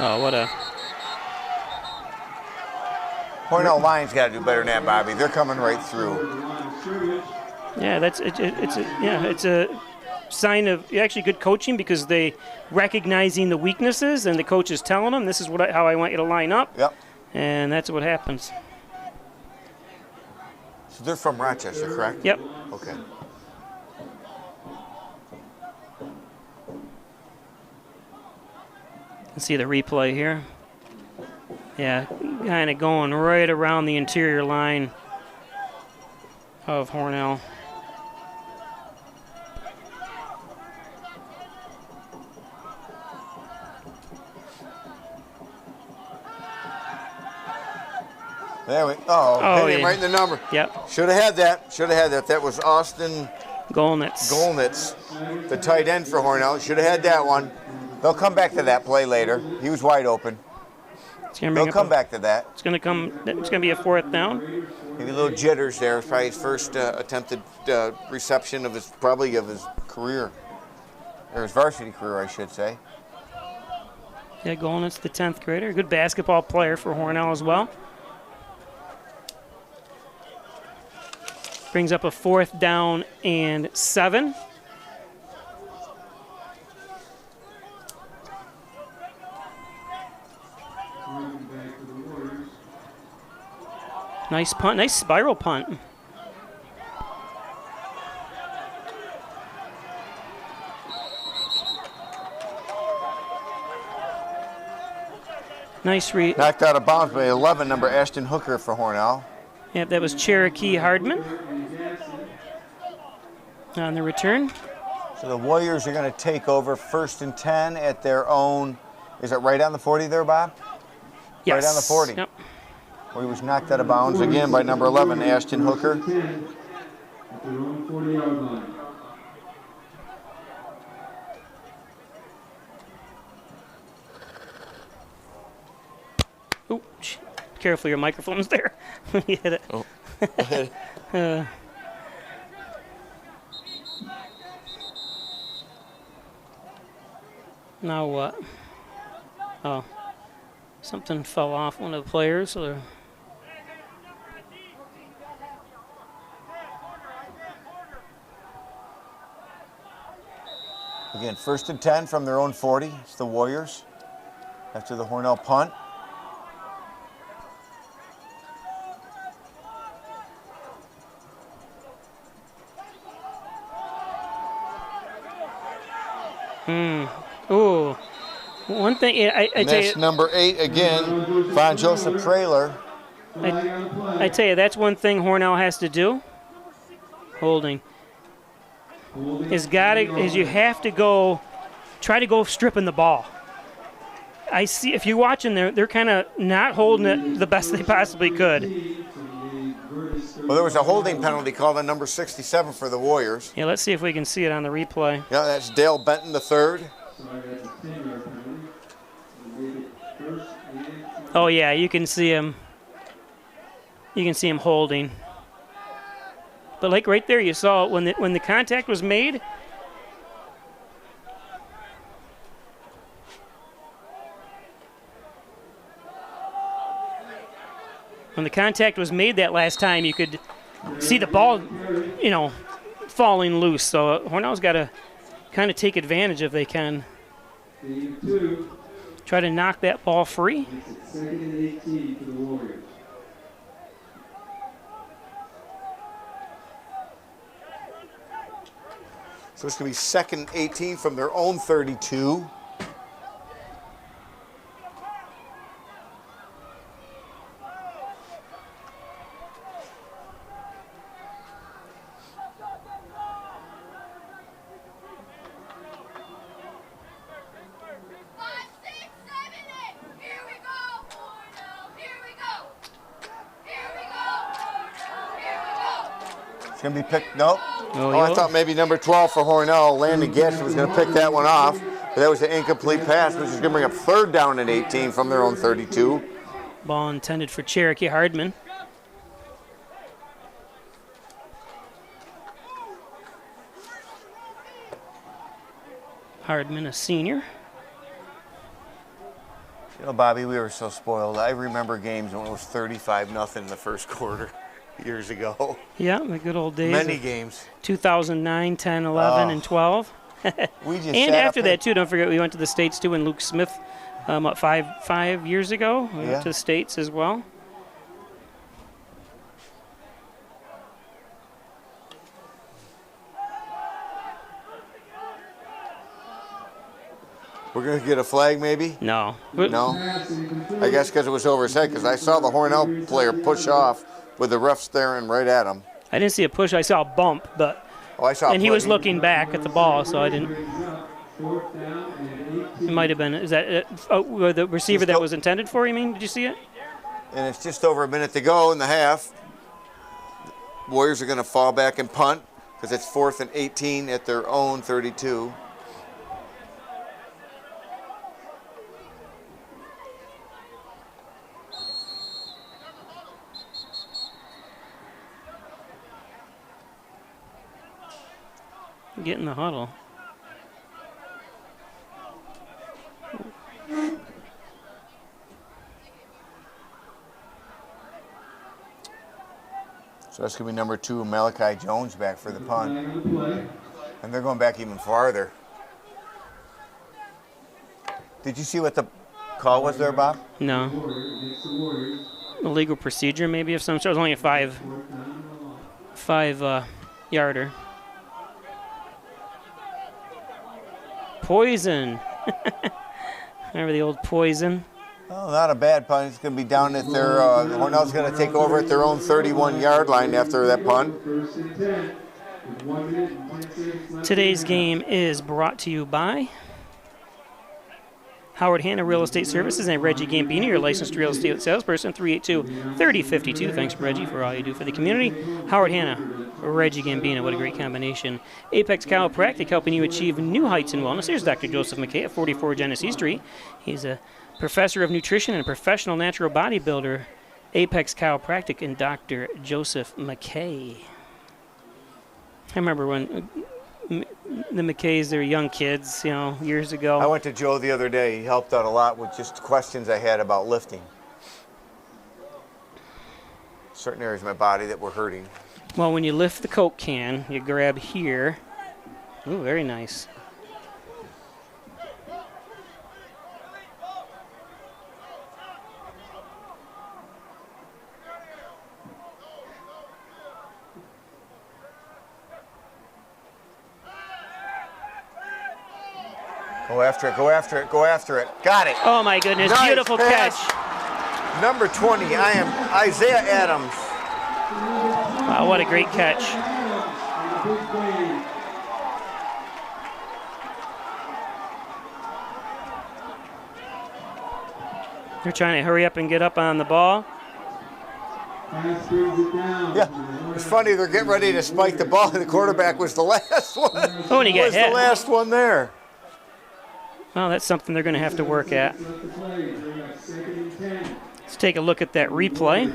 Oh, what a... Hornell Lions got to do better than that, Bobby. They're coming right through. Yeah, it's a sign of actually good coaching, because they recognizing the weaknesses and the coach is telling them, this is how I want you to line up. Yep. And that's what happens. So they're from Rochester, correct? Yep. Okay. Let's see the replay here. Yeah, kind of going right around the interior line of Hornell. There we hit him right in the number. Yep. Should have had that. Should have had that. That was Austin Golnitz, the tight end for Hornell. Should have had that one. They'll come back to that play later. He was wide open. They'll come back to that. It's going to be a 4th down. Maybe a little jitters there. It's probably his first attempted reception of his career, or his varsity career, I should say. Yeah, Golnitz, the 10th grader, good basketball player for Hornell as well. Brings up a 4th down and 7. Nice punt, nice spiral punt. Nice knocked out of bounds by 11, number Ashton Hooker for Hornell. Yep, that was Cherokee Hardman on the return. So the Warriors are going to take over 1st and 10 at their own. Is it right on the 40 there, Bob? Yes. Right on the 40. Yep. Where he was knocked out of bounds again by number 11, Ashton Hooker. At their own 40-yard line. Ooh, careful, your microphone's there when you hit it. Oh. Now what? Oh, something fell off one of the players. Or again, 1st and 10 from their own 40. It's the Warriors after the Hornell punt. Ooh. One thing, I tell you, number 8 again, Von Joseph Trailer. I tell you, that's one thing Hornell has to do. Holding. Is you have to try to go stripping the ball. I see, if you're watching, they're kind of not holding it the best they possibly could. Well, there was a holding penalty called on number 67 for the Warriors. Yeah, let's see if we can see it on the replay. Yeah, that's Dale Benton III. Oh yeah, you can see him. You can see him holding. But like right there, you saw when the contact was made. When the contact was made that last time, you could see the ball, falling loose. So Hornell's got to kind of take advantage if they can. Try to knock that ball free. Second and 18 for the Warriors. So it's going to be second and 18 from their own 32. It's going to be picked. Nope. Oh, I thought maybe number 12 for Hornell, Landon Gatch, was going to pick that one off. But that was an incomplete pass, which is going to bring up third down and 18 from their own 32. Ball intended for Cherokee Hardman. Hardman, a senior. You know, Bobby, we were so spoiled. I remember games when it was 35-0 in the first quarter years ago. Yeah, the good old days. Many games. 2009, 10, 11, and 12. We just and after that, too, don't forget we went to the States, too, and Luke Smith, what, five years ago? We went to the States as well. We're going to get a flag, maybe? No. No? I guess because it was over his head, because I saw the Hornell player push off with the ref staring right at him. I didn't see a push. I saw a bump, but I saw. And he was looking back at the ball, so I didn't. It might have been. Is that the receiver that was intended for? You mean? Did you see it? And it's just over a minute to go in the half. Warriors are going to fall back and punt because it's 4th and 18 at their own 32. Get in the huddle. So that's going to be number 2, Malachi Jones, back for the punt. And they're going back even farther. Did you see what the call was there, Bob? No. Illegal procedure, maybe, of some sort. It was only a five yarder. Poison. Remember the old poison? Oh, not a bad punt. It's going to be down at their, Hornell's going to take over at their own 31-yard line after that punt. Today's game is brought to you by Howard Hanna Real Estate Services and Reggie Gambini, your licensed real estate salesperson, 382-3052. Thanks, Reggie, for all you do for the community. Howard Hanna, Reggie Gambino, what a great combination. Apex Chiropractic, helping you achieve new heights in wellness. Here's Dr. Joseph McKay at 44 Genesee Street. He's a professor of nutrition and a professional natural bodybuilder. Apex Chiropractic and Dr. Joseph McKay. I remember when the McKays, they were young kids, years ago. I went to Joe the other day. He helped out a lot with just questions I had about lifting. Certain areas of my body that were hurting. Well, when you lift the Coke can, you grab here. Ooh, very nice. Go after it, go after it, go after it. Got it. Oh, my goodness. Nice Beautiful pass. catch. Number 20, I am Isaiah Adams. Wow, what a great catch. They're trying to hurry up and get up on the ball. Pass brings it down. Yeah, it's funny. They're getting ready to spike the ball, and the quarterback was the last one. Oh, and he got hit. The last one there. Well, that's something they're going to have to work at. Let's take a look at that replay.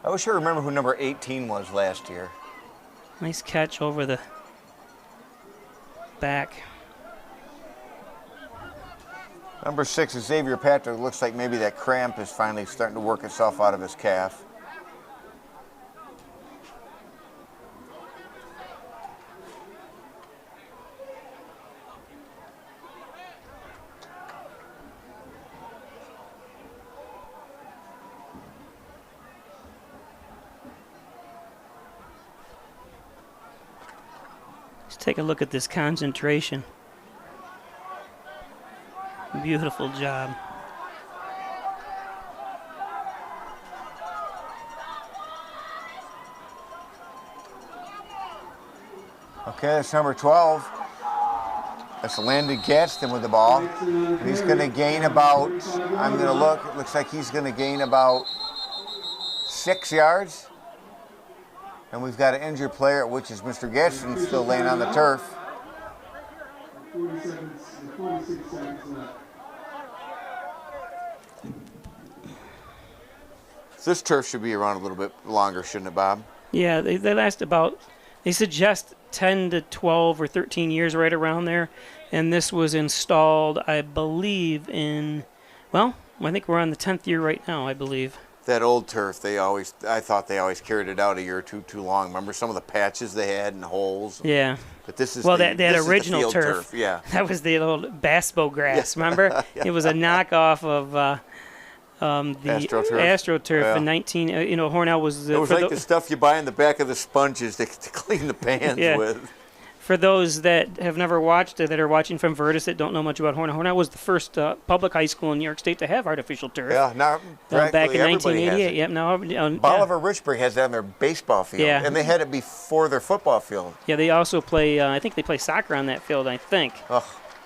I wish I remember who number 18 was last year. Nice catch over the back. Number 6 is Xavier Patrick. Looks like maybe that cramp is finally starting to work itself out of his calf. Let's take a look at this concentration. Beautiful job. Okay, that's number 12. That's Landon Gadsden with the ball. He's going to gain about, I'm going to look, it looks like he's going to gain about 6 yards. And we've got an injured player, which is Mr. Gadsden, still laying on the turf. 46 seconds left. This turf should be around a little bit longer, shouldn't it, Bob? Yeah, they last about, they suggest 10 to 12 or 13 years, right around there. And this was installed, I believe, in, well, I think we're on the 10th year right now, I believe. That old turf, I thought they always carried it out a year or too long. Remember some of the patches they had and holes? Yeah. But this is well, that original field turf. Yeah. That was the old Basbo grass, Yeah. remember? Yeah. It was a knockoff of the AstroTurf in 19. Hornell was. It was like the stuff you buy in the back of the sponges to clean the pans Yeah. with. For those that have never watched it, that are watching from Vertus, that don't know much about Hornell, Hornell was the first public high school in New York State to have artificial turf. Yeah, now back in everybody 1988. has it. Yep. Now, Bolivar Richburg has that on their baseball field, Yeah. and they had it before their football field. Yeah, they also play. I think they play soccer on that field. I think. Ugh.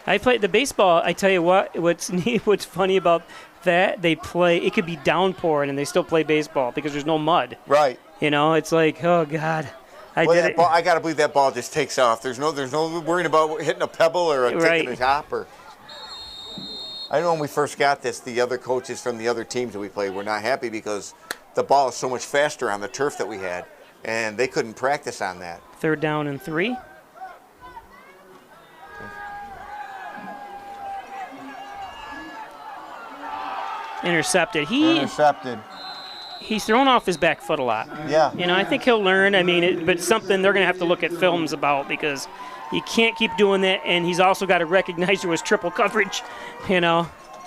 I played the baseball. I tell you what. What's neat, what's funny about that? They play. It could be downpouring, and they still play baseball because there's no mud. Right. It's like, oh God. I got to believe that ball just takes off. There's no worrying about hitting a pebble or a tick in the top. I know when we first got this, the other coaches from the other teams that we played were not happy because the ball is so much faster on the turf that we had, and they couldn't practice on that. 3rd down and 3. Intercepted. Intercepted. He's thrown off his back foot a lot. Yeah. I think he'll learn. But something they're going to have to look at films about because you can't keep doing that. And he's also got to recognize there was triple coverage,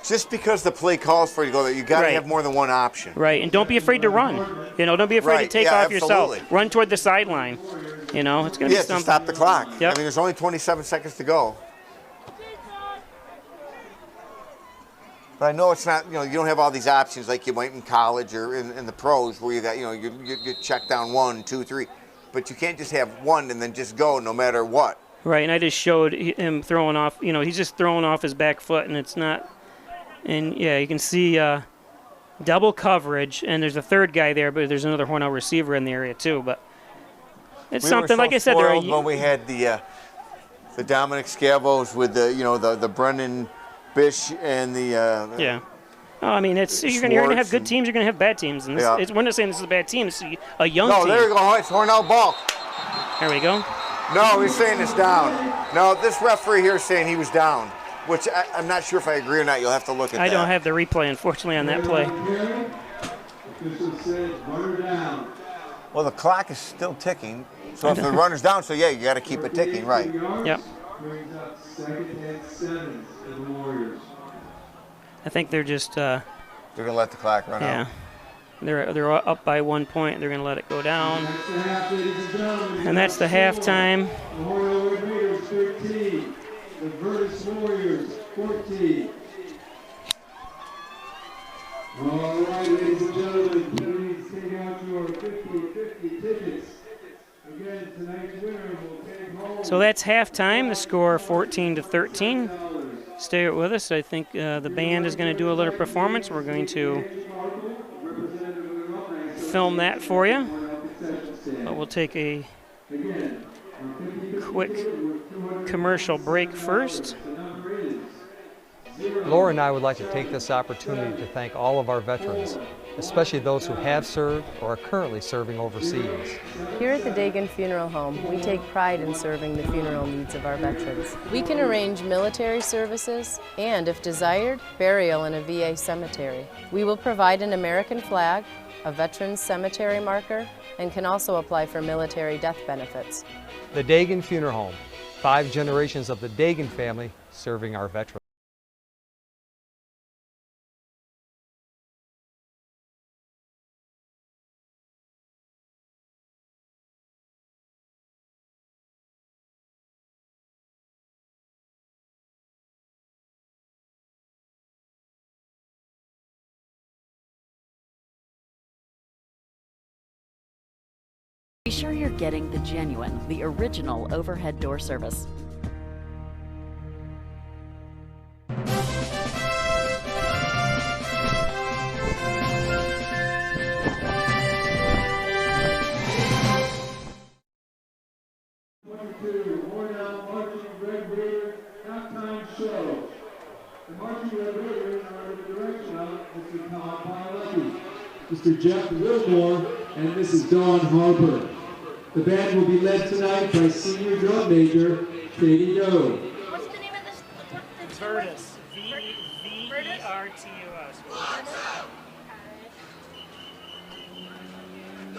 Just because the play calls for you to go there, you got to have more than one option. Right. And don't be afraid to run. Don't be afraid to take off yourself. Run toward the sideline. It's going to be something. To stop the clock. Yep. There's only 27 seconds to go. But I know it's not, you don't have all these options like you might in college or in the pros where you got, you check down 1, 2, 3. But you can't just have one and then just go no matter what. Right, and I just showed him throwing off, he's just throwing off his back foot, and it's not, and yeah, you can see double coverage, and there's a third guy there, but there's another Hornell receiver in the area too, but it's something, like I said, when we had the Dominic Scavos with the Brennan Bish and the yeah. Oh, you're going to have good teams, you're going to have bad teams, and we're not saying this is a bad team. It's a young team. No, there you go. It's Hornell ball. There we go. No, he's saying it's down. No, this referee here is saying he was down, which I'm not sure if I agree or not. You'll have to look at that. I don't have the replay, unfortunately, on that play. Well, the clock is still ticking, so if the runner's down, you got to keep it ticking, right? Yep. Brings up 2nd and 7 for the Warriors. I think they're just. They're going to let the clock run out. Yeah. They're up by 1 point. They're going to let it go down. And that's the halftime. The Hornell Red Raiders 13, the Vertus Warriors 14. All right, ladies and gentlemen, please take out your 50-50 tickets. Again, tonight's winner will take home. So that's halftime. The score 14-13. stay with us. I think the band is going to do a little performance. We're going to film that for you. But we'll take a quick commercial break first. Laura and I would like to take this opportunity to thank all of our veterans, especially those who have served or are currently serving overseas. Here at the Dagan Funeral Home, we take pride in serving the funeral needs of our veterans. We can arrange military services and, if desired, burial in a VA cemetery. We will provide an American flag, a veterans cemetery marker, and can also apply for military death benefits. The Dagan Funeral Home, 5 generations of the Dagan family serving our veterans. Be sure you're getting the genuine, the original overhead door service. Hornell Marching Red Raider halftime show. The Marching Red Raiders are under the direction of Mr. Todd Pilecki, Mr. Jeff Wilmore, and Mrs. Dawn Harper. The band will be led tonight by senior drum major Katie Doe. What's the name of this? Vertus. V-E-R-T-U-S.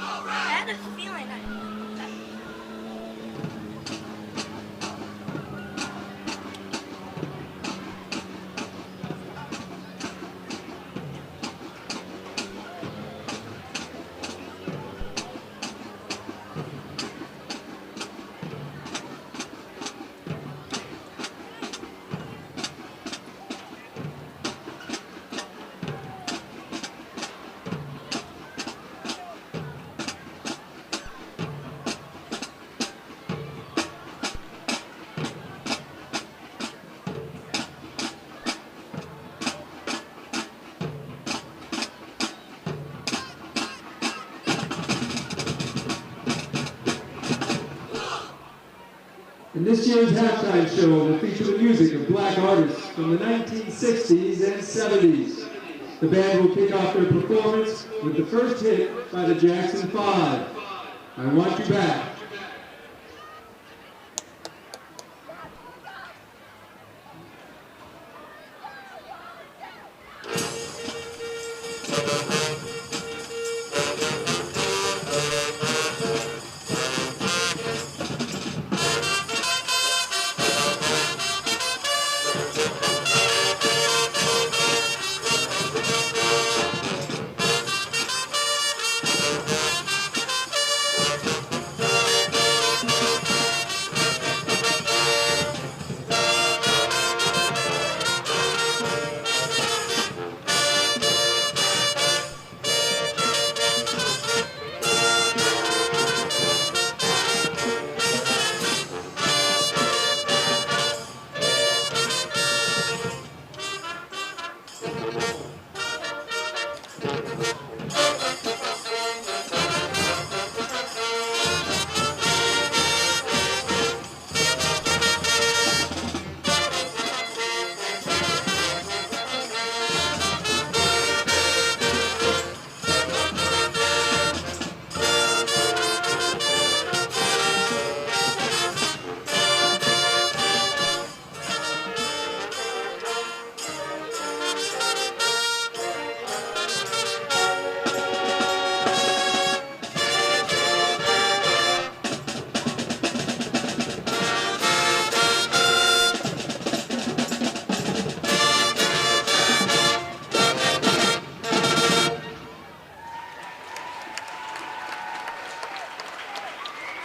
I had a feeling And this year's halftime show will feature the music of black artists from the 1960s and 70s. The band will kick off their performance with the first hit by the Jackson 5, I Want You Back.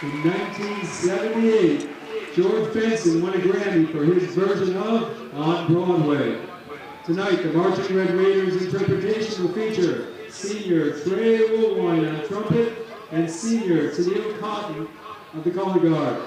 In 1978, George Benson won a Grammy for his version of On Broadway. Tonight, the Marching Red Raiders interpretation will feature senior Trey Woolwine on trumpet and senior Tennille Cotton of the color guard.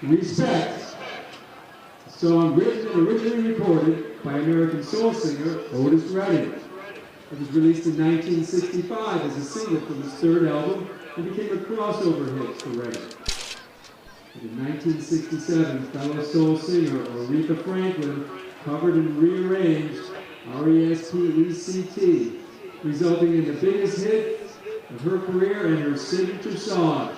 Respect, a song written and originally recorded by American soul singer Otis Redding. It was released in 1965 as a single from his third album and became a crossover hit for Redding. And in 1967, fellow soul singer Aretha Franklin covered and rearranged R.E.S.P.E.C.T., resulting in the biggest hit of her career and her signature song.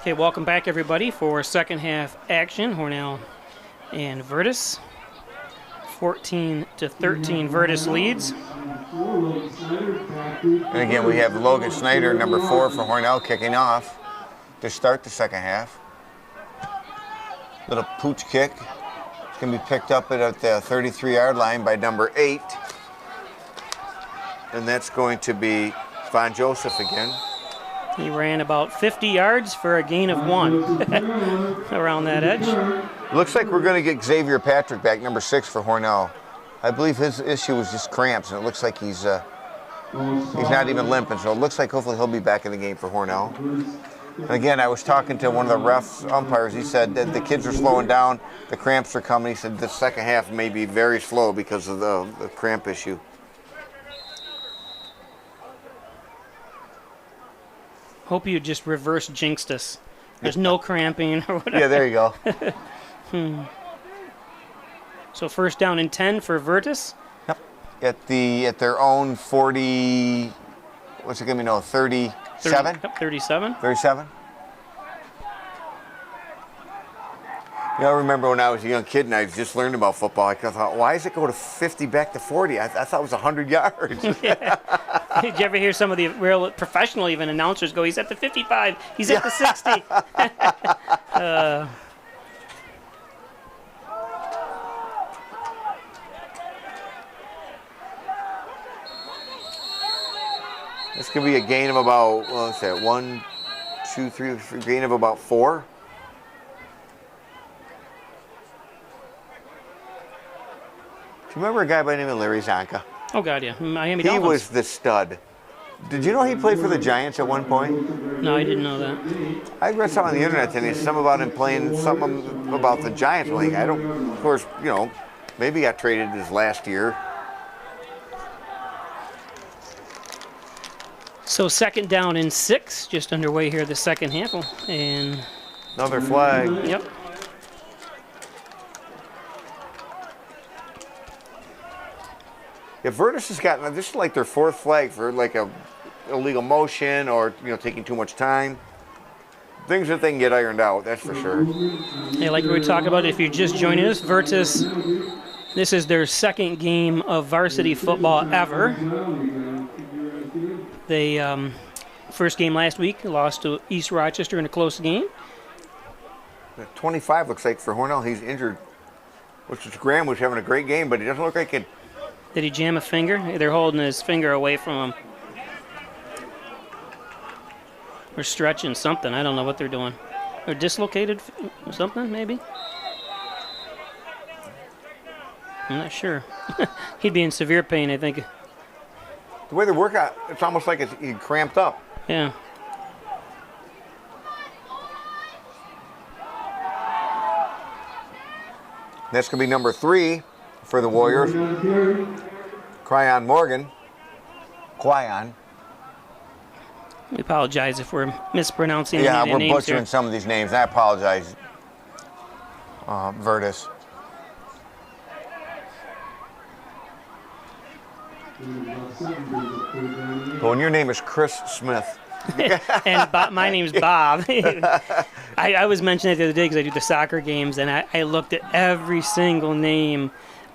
Okay, welcome back everybody for second half action. Hornell and Vertus. 14-13, Vertus leads. And again, we have Logan Snyder, number 4 for Hornell, kicking off to start the second half. Little pooch kick. It's going to be picked up at the 33-yard line by number 8. And that's going to be Von Joseph again. He ran about 50 yards for a gain of 1 around that edge. Looks like we're going to get Xavier Patrick back, number 6 for Hornell. I believe his issue was just cramps, and it looks like he's not even limping, so it looks like hopefully he'll be back in the game for Hornell. And again, I was talking to one of the refs, umpires. He said that the kids are slowing down, the cramps are coming. He said the second half may be very slow because of the cramp issue. Hope you just reverse jinxed us. There's no cramping or whatever. Yeah, there you go. So first down and 10 for Vertus. Yep. At their own 40. What's it gonna be? No, 37. Yep, 37. 37. You know, I remember when I was a young kid and I just learned about football, I thought, why does it go to 50 back to 40? I thought it was 100 yards. Yeah. Did you ever hear some of the real professional even announcers go, he's at the 55, he's at the 60. This could be a gain of about, well, let's say 1, 2, 3, gain of about 4. Do you remember a guy by the name of Larry Zonka? Oh, God, yeah. Miami He Dolphins. was the stud. Did you know he played for the Giants at one point? No, I didn't know that. I read something on the internet today, something about him playing, something about the Giants league. I don't, of course, you know, maybe he got traded his last year. So second down and 6, just underway here the second half. And another flag. Yep. Yeah, Vertus has gotten, this is like their 4th flag for like a illegal motion or, you know, taking too much time. Things that they can get ironed out, that's for sure. Yeah, like we were talking about, if you're just joining us, Vertus, this is their second game of varsity football ever. They, first game last week, lost to East Rochester in a close game. 25 looks like for Hornell, he's injured. Which is Graham was having a great game, but he doesn't look like it. Did he jam a finger? They're holding his finger away from him. Or stretching something. I don't know what they're doing. Or dislocated something, maybe? I'm not sure. He'd be in severe pain, I think. The way they work out, it's almost like he cramped up. Yeah. That's going to be number 3 for the Warriors. Cryon Morgan. Quyon. We apologize if we're mispronouncing yeah, any we're names butchering here. some of these names. I apologize, Vertus. Well, and your name is Chris Smith. And my name's Bob. I was mentioning it the other day because I do the soccer games, and I looked at every single name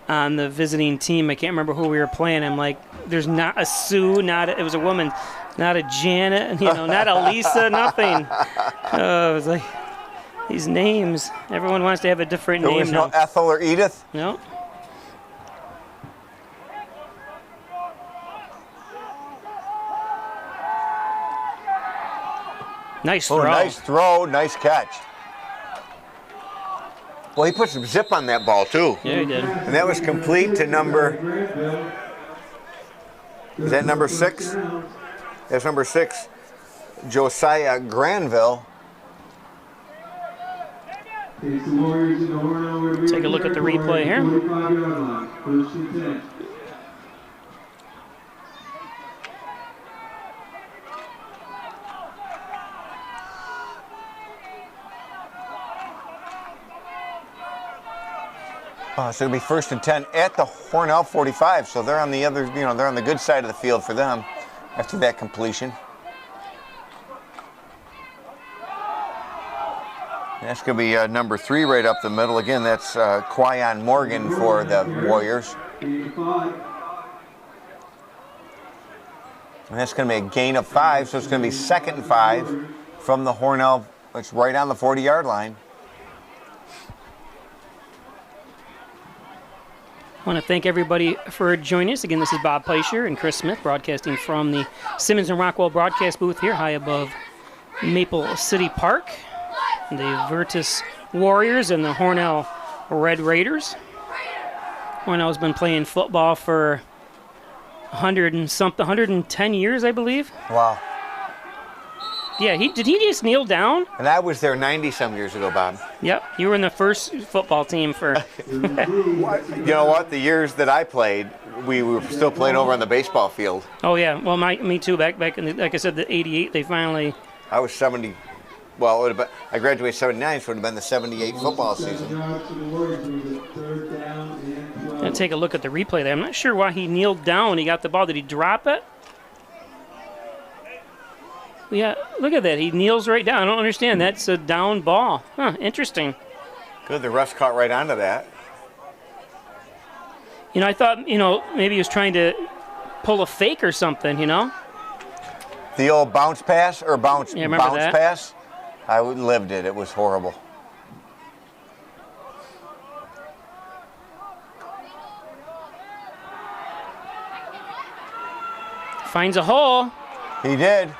on the visiting team. I can't remember who we were playing. I'm like, there's not a Sue, it was a woman, not a Janet, not a Lisa, nothing. It was like, these names, everyone wants to have a different name. There was no Ethel or Edith? No. Nice throw. Oh, nice throw, nice catch. Well, he put some zip on that ball, too. Yeah, he did. And that was complete to number... Is that number 6? That's number 6. Josiah Granville. Take a look at the replay here. So it'll be 1st and 10 at the Hornell 45. So they're on the other, they're on the good side of the field for them after that completion. That's going to be number 3 right up the middle. Again, that's Quyon Morgan for the Warriors. And that's going to be a gain of 5, so it's going to be 2nd and 5 from the Hornell. It's right on the 40-yard line. I want to thank everybody for joining us. Again, this is Bob Pleicher and Chris Smith broadcasting from the Simmons and Rockwell broadcast booth here high above Maple City Park. The Vertus Warriors and the Hornell Red Raiders. Hornell's been playing football for 110 years, I believe. Wow. Yeah, did he just kneel down? And I was there 90-some years ago, Bob. Yep, you were in the first football team for... You know what? The years that I played, we were still playing over on the baseball field. Oh, yeah. Well, me too. Back in, like I said, the 88, they finally... I was 70... Well, it would have been, I graduated 79, so it would have been the 78 football season. I'm going to take a look at the replay there. I'm not sure why he kneeled down when he got the ball. Did he drop it? Yeah, look at that. He kneels right down. I don't understand. That's a down ball. Huh, interesting. Good, the refs caught right onto that. You know, I thought, maybe he was trying to pull a fake or something, The old bounce pass or bounce that? pass? I lived it. It was horrible. Finds a hole. He did.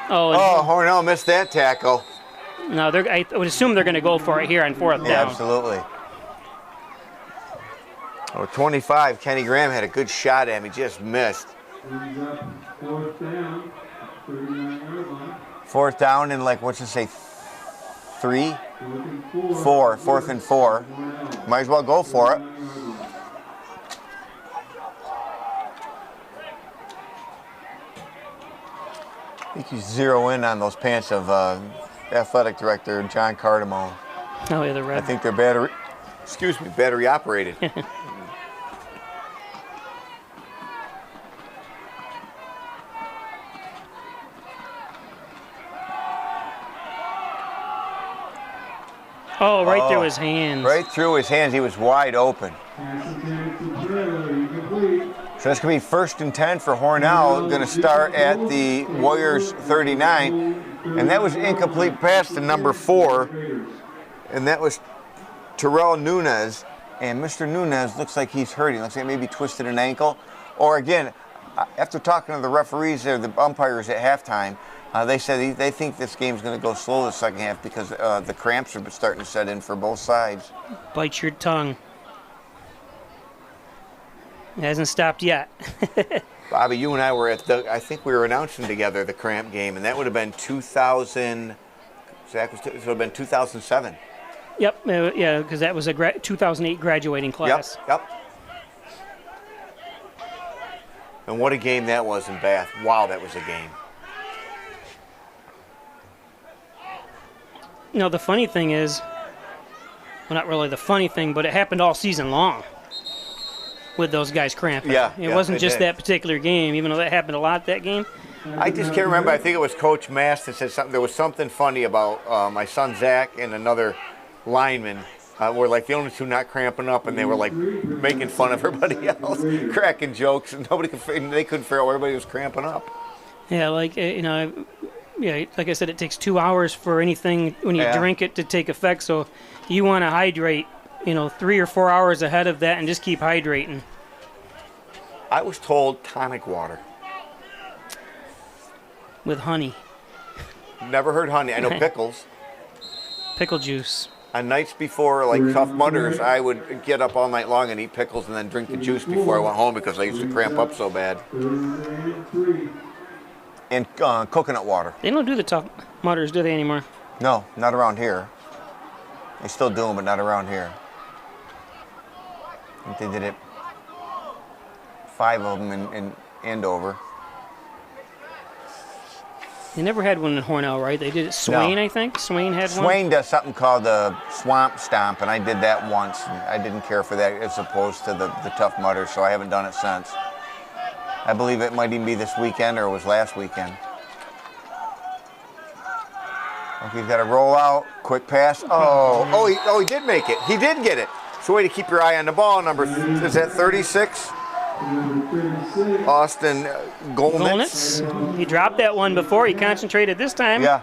Oh, Hornell missed that tackle. No, I would assume they're going to go for it here on 4th down. Yeah, absolutely. 25, Kenny Graham had a good shot at him. He just missed. 4th down, 39-yard line. 4th down and 3? 4. 4th and 4. Might as well go for it. I think you zero in on those pants of athletic director John Cardamone. Oh, yeah, they're red. I think they're battery operated. Oh, right through his hands. Right through his hands. He was wide open. So that's going to be 1st and 10 for Hornell. Going to start at the Warriors 39. And that was incomplete pass to number 4. And that was Terrell Nunez. And Mr. Nunez looks like he's hurting. Looks like maybe twisted an ankle. Or again, after talking to the referees or the umpires at halftime, they said they think this game's going to go slow the second half because the cramps are starting to set in for both sides. Bite your tongue. It hasn't stopped yet. Bobby, you and I were I think we were announcing together the cramp game, and that would have been 2000. Zach, it would have been 2007. Yep, yeah, because that was a 2008 graduating class. Yep. And what a game that was in Bath. Wow, that was a game. The funny thing is, well, not really the funny thing, but it happened all season long with those guys cramping. Yeah, it wasn't just that particular game, even though that happened a lot that game. I just can't remember. I think it was Coach Mast that said something. There was something funny about my son Zach and another lineman were like the only two not cramping up, and they were like making fun of everybody else, cracking jokes, and they couldn't figure out why everybody was cramping up. Yeah, like like I said, it takes 2 hours for anything when you drink it to take effect. So you want to hydrate, 3 or 4 hours ahead of that, and just keep hydrating. I was told tonic water with honey. Never heard honey. I know pickles. Pickle juice. On nights before, Tough Mudders, I would get up all night long and eat pickles and then drink the juice before I went home because I used to cramp up so bad. And coconut water. They don't do the Tough Mudders, do they, anymore? No, not around here. They still do them, but not around here. I think they did it, 5 of them in Andover. They never had one in Hornell, right? They did it Swain, No. I think. Swain had one. Swain does something called the Swamp Stomp, and I did that once. And I didn't care for that as opposed to the Tough Mudders, so I haven't done it since. I believe it might even be this weekend or it was last weekend. Okay, he's got to roll out. Quick pass. Oh, he did make it. He did get it. So way to keep your eye on the ball. Number, is that 36? Austin Golnitz. He dropped that one before. He concentrated this time. Yeah.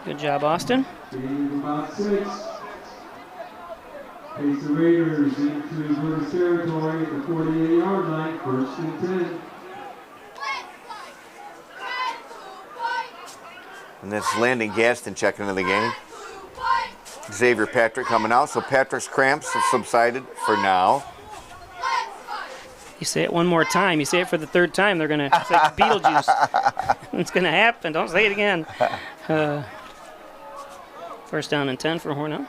Good job, Austin. About 6. Takes the Raiders into Vertus territory at the 48-yard line, 1st and 10. And that's Landon Gaston checking into the game. Xavier Patrick coming out. So Patrick's cramps have subsided for now. You say it one more time. You say it for the 3rd time, they're going to say Beetlejuice. It's going to happen. Don't say it again. 1st down and 10 for Hornell.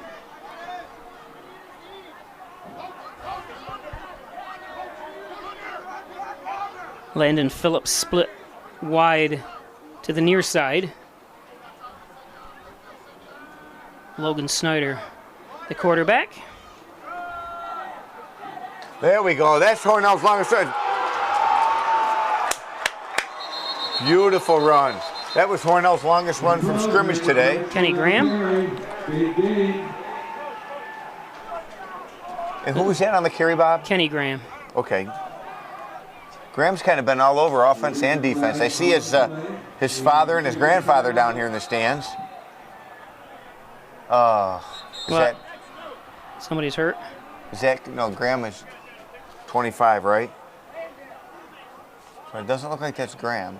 Landon Phillips split wide to the near side. Logan Snyder, the quarterback. There we go. That's Hornell's longest run. Beautiful run. That was Hornell's longest run from scrimmage today. Kenny Graham. And who was that on the carry, Bob? Kenny Graham. Okay. Graham's kind of been all over offense and defense. I see his father and his grandfather down here in the stands. Somebody's hurt? No, Graham is 25, right? So it doesn't look like that's Graham.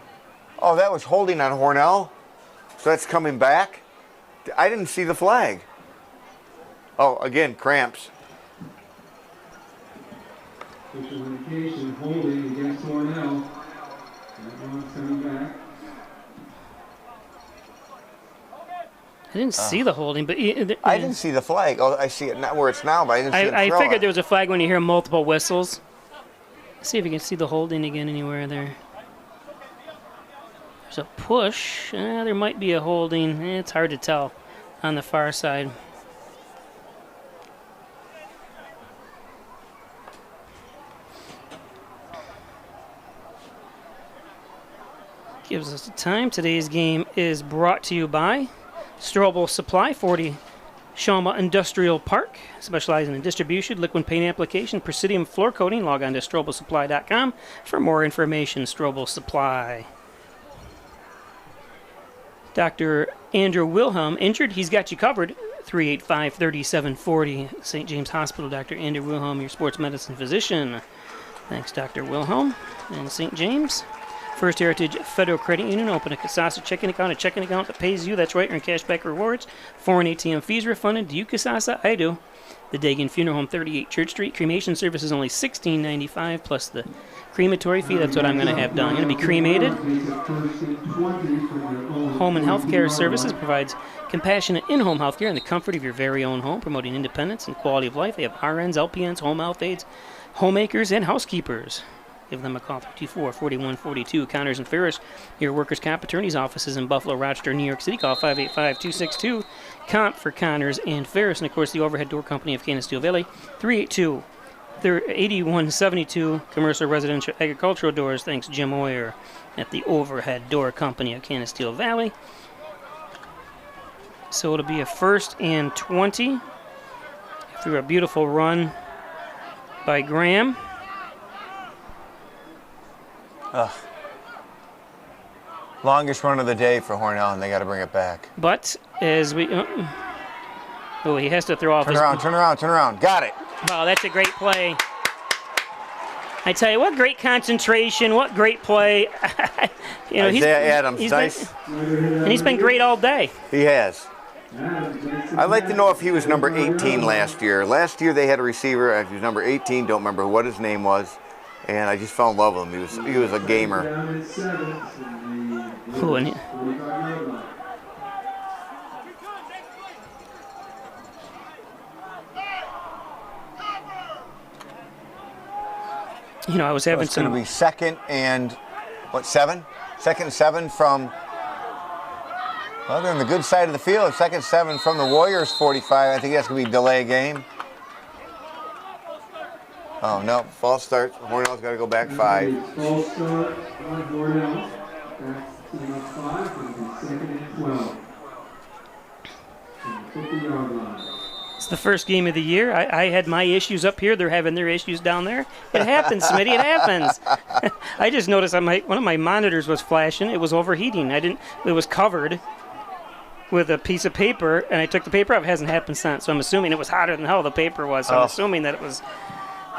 Oh, that was holding on Hornell? So that's coming back? I didn't see the flag. Oh, again, cramps. Official indication holding against Hornell. That one's coming back. I didn't see the holding, but I didn't see the flag. Oh, I see it now where it's now, but I didn't see it. I figured there was a flag when you hear multiple whistles. Let's see if you can see the holding again anywhere there. There's a push. There might be a holding. It's hard to tell on the far side. Gives us the time. Today's game is brought to you by Strobel Supply, 40 Shawma Industrial Park, specializing in distribution, liquid paint application, Presidium floor coating. Log on to strobelsupply.com for more information. Strobel Supply. Dr. Andrew Wilhelm, injured. He's got you covered. 385-3740. St. James Hospital. Dr. Andrew Wilhelm, your sports medicine physician. Thanks, Dr. Wilhelm. And St. James. First Heritage Federal Credit Union. Open a Casasa checking account that pays you. That's right, earn cashback rewards. Foreign ATM fees refunded. Do you, Casasa? I do. The Dagan Funeral Home, 38 Church Street. Cremation service is only $16.95 plus the crematory fee. That's what I'm going to have done. I'm going to be cremated. Home and Healthcare Services provides compassionate in-home healthcare in the comfort of your very own home, promoting independence and quality of life. They have RNs, LPNs, home health aides, homemakers, and housekeepers. Give them a call, 324-4142. Connors and Ferris, your workers' comp attorney's offices in Buffalo, Rochester, New York City. Call 585-262-COMP for Connors and Ferris. And, of course, the Overhead Door Company of Canisteo Valley, 382-8172. Commercial, residential, agricultural doors. Thanks, Jim Oyer at the Overhead Door Company of Canisteo Valley. So it'll be a 1st and 20 after a beautiful run by Graham. Longest run of the day for Hornell, and they got to bring it back. But as we... he has to throw off his... Turn around. Got it. Wow, that's a great play. I tell you, what great concentration, what great play. Isaiah Adams, nice. And he's been great all day. He has. I'd like to know if he was number 18 last year. Last year they had a receiver, he was number 18, don't remember what his name was. And I just fell in love with him. He was a gamer. I was having some. It's going to be 2nd and 7? 2nd and 7 from. Well, they're on the good side of the field. 2nd and 7 from the Warriors 45. I think that's going to be a delay game. Oh, no. False start. Hornell's got to go back 5. False start on Hornell. Back to 5 and 2nd and 12. 50-yard line. It's the first game of the year. I had my issues up here. They're having their issues down there. It happens, Smitty. It happens. I just noticed on one of my monitors was flashing. It was overheating. It was covered with a piece of paper, and I took the paper off. It hasn't happened since, so I'm assuming it was hotter than hell, the paper was. So I'm assuming that it was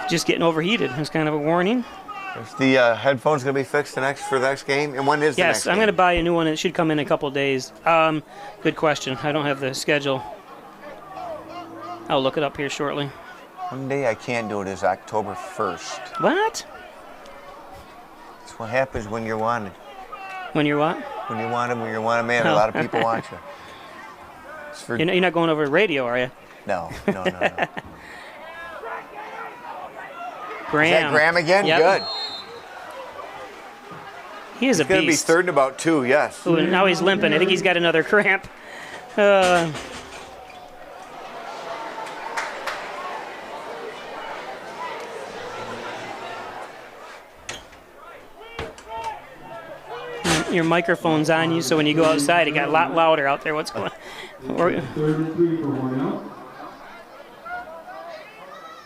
just getting overheated. It was kind of a warning. Is the headphones going to be fixed for the next game? And when is the next Yes, game? I'm going to buy a new one. It should come in a couple days. Good question. I don't have the schedule. I'll look it up here shortly. One day I can't do it is October 1st. What? That's what happens when you're wanted. When you're what? When you're wanted man, a lot of people want you. It's for... You're not going over the radio, are you? No. Graham. Is that Graham again? Yep. Good. He is a beast. He's going to be third and about 2, yes. Ooh, now he's limping. I think he's got another cramp. Your microphone's on you, so when you go outside, it got a lot louder out there. What's going on? 3rd and 3 for Hornell.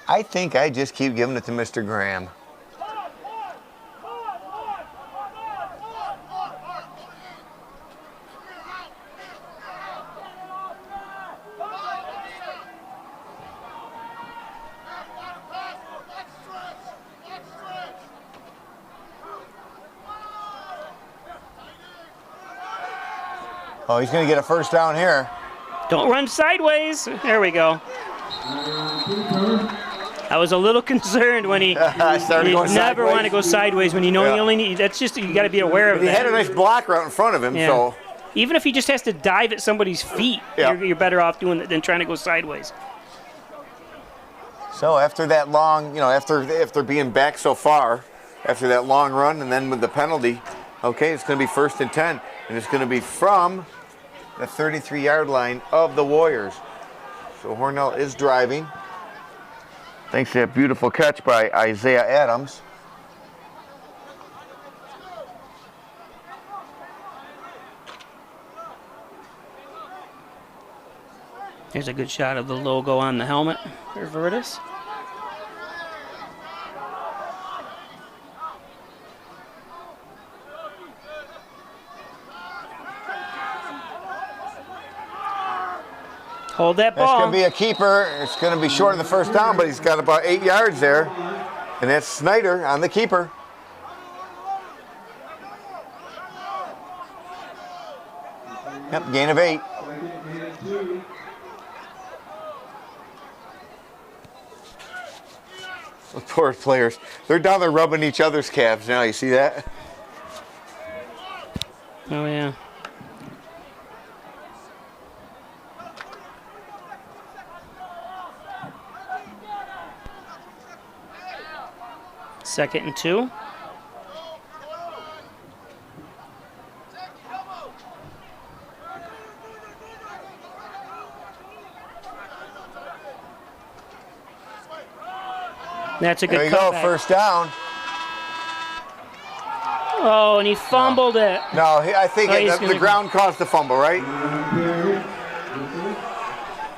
I think I just keep giving it to Mr. Graham. Oh, he's going to get a first down here. Don't run sideways. There we go. I was a little concerned when he never want to go sideways when you know you only need. That's just, you got to be aware of that. He had a nice blocker out in front of him, so. Even if he just has to dive at somebody's feet, you're better off doing that than trying to go sideways. So after that long, after being back so far, after that long run, and then with the penalty, okay, it's going to be 1st and 10, and it's going to be from the 33-yard line of the Warriors. So Hornell is driving. Thanks to that beautiful catch by Isaiah Adams. Here's a good shot of the logo on the helmet for Vertus. Hold that ball. That's going to be a keeper. It's going to be short of the first down, but he's got about 8 yards there. And that's Snyder on the keeper. Yep, gain of 8. Those poor players. They're down there rubbing each other's calves now. You see that? Oh, yeah. Second and 2. That's a good There you cutback. go, first down. Oh, and he fumbled it. No, I think the ground caused the fumble, right?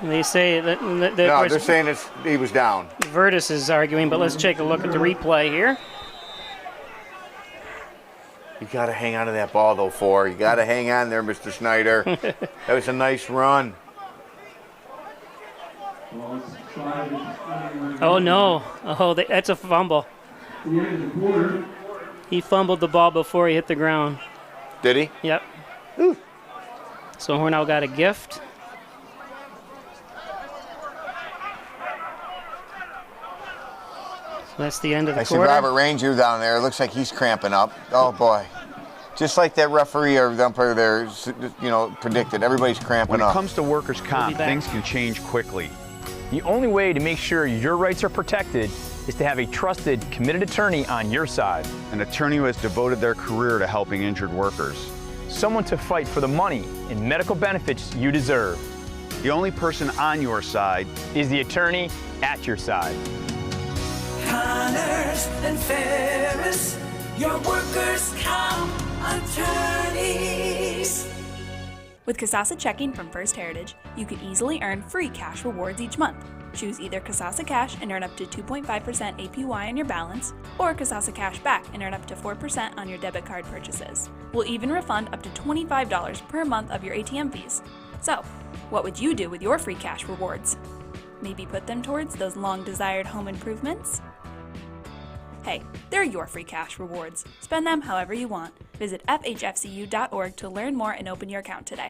They say that. No, they're saying he was down. Vertus is arguing, but let's take a look at the replay here. You got to hang on to that ball, though, You got to hang on there, Mr. Snyder. That was a nice run. Oh, no. Oh, that's a fumble. He fumbled the ball before he hit the ground. Did he? Yep. Ooh. So Hornell got a gift. So that's the end of the quarter. I see Robert Ranger down there. It looks like he's cramping up. Oh, boy. Just like that referee or the umpire there, predicted. Everybody's cramping up. When it comes to workers' comp, things can change quickly. The only way to make sure your rights are protected is to have a trusted, committed attorney on your side. An attorney who has devoted their career to helping injured workers. Someone to fight for the money and medical benefits you deserve. The only person on your side is the attorney at your side. Connors and Ferris, your workers' comp attorneys. With Kasasa Checking from First Heritage, you can easily earn free cash rewards each month. Choose either Kasasa Cash and earn up to 2.5% APY on your balance, or Kasasa Cash Back and earn up to 4% on your debit card purchases. We'll even refund up to $25 per month of your ATM fees. So, what would you do with your free cash rewards? Maybe put them towards those long-desired home improvements? Hey, they're your free cash rewards. Spend them however you want. Visit fhfcu.org to learn more and open your account today.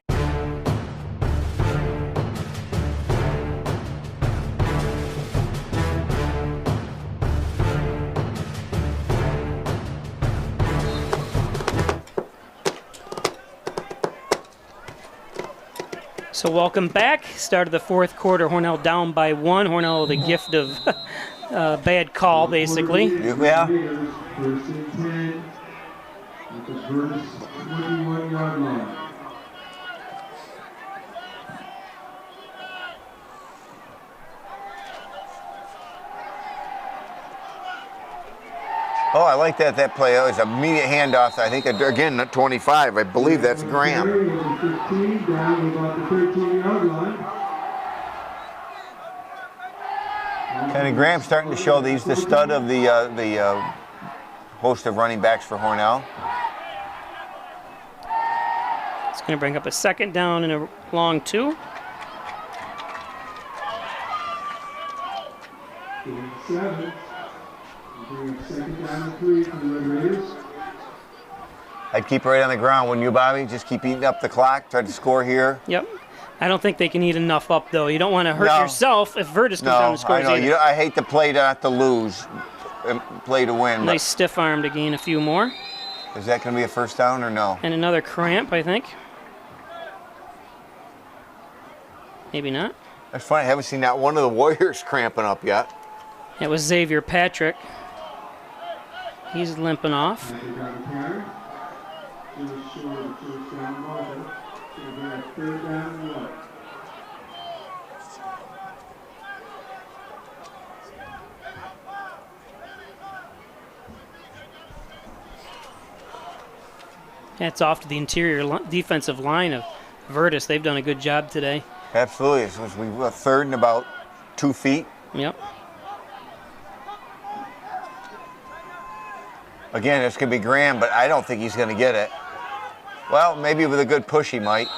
So welcome back. Start of the fourth quarter. Hornell down by 1. Hornell the gift of bad call, basically. Yeah. First and 10 at the Vertus 21-yard line. Oh, I like that play. It was an immediate handoff. I think, again, at 25. I believe that's Graham. 15 down about the 13-yard line. Kenny Graham starting to show that he's the stud of the host of running backs for Hornell. It's going to bring up a second down and a long 2. 7. Second down and 3 for the Red Raiders. I'd keep it right on the ground, wouldn't you, Bobby? Just keep eating up the clock, try to score here. Yep. I don't think they can eat enough up, though. You don't want to hurt yourself if Vertus comes down and scores. I know. I hate the play not to lose, play to win. Nice stiff arm to gain a few more. Is that going to be a first down or no? And another cramp, I think. Maybe not. That's funny. I haven't seen that one of the Warriors cramping up yet. It was Xavier Patrick. He's limping off. Hats off to the interior defensive line of Vertus. They've done a good job today. Absolutely. We were third and about 2 feet. Yep. Again, it's going to be Graham, but I don't think he's going to get it. Well, maybe with a good push he might.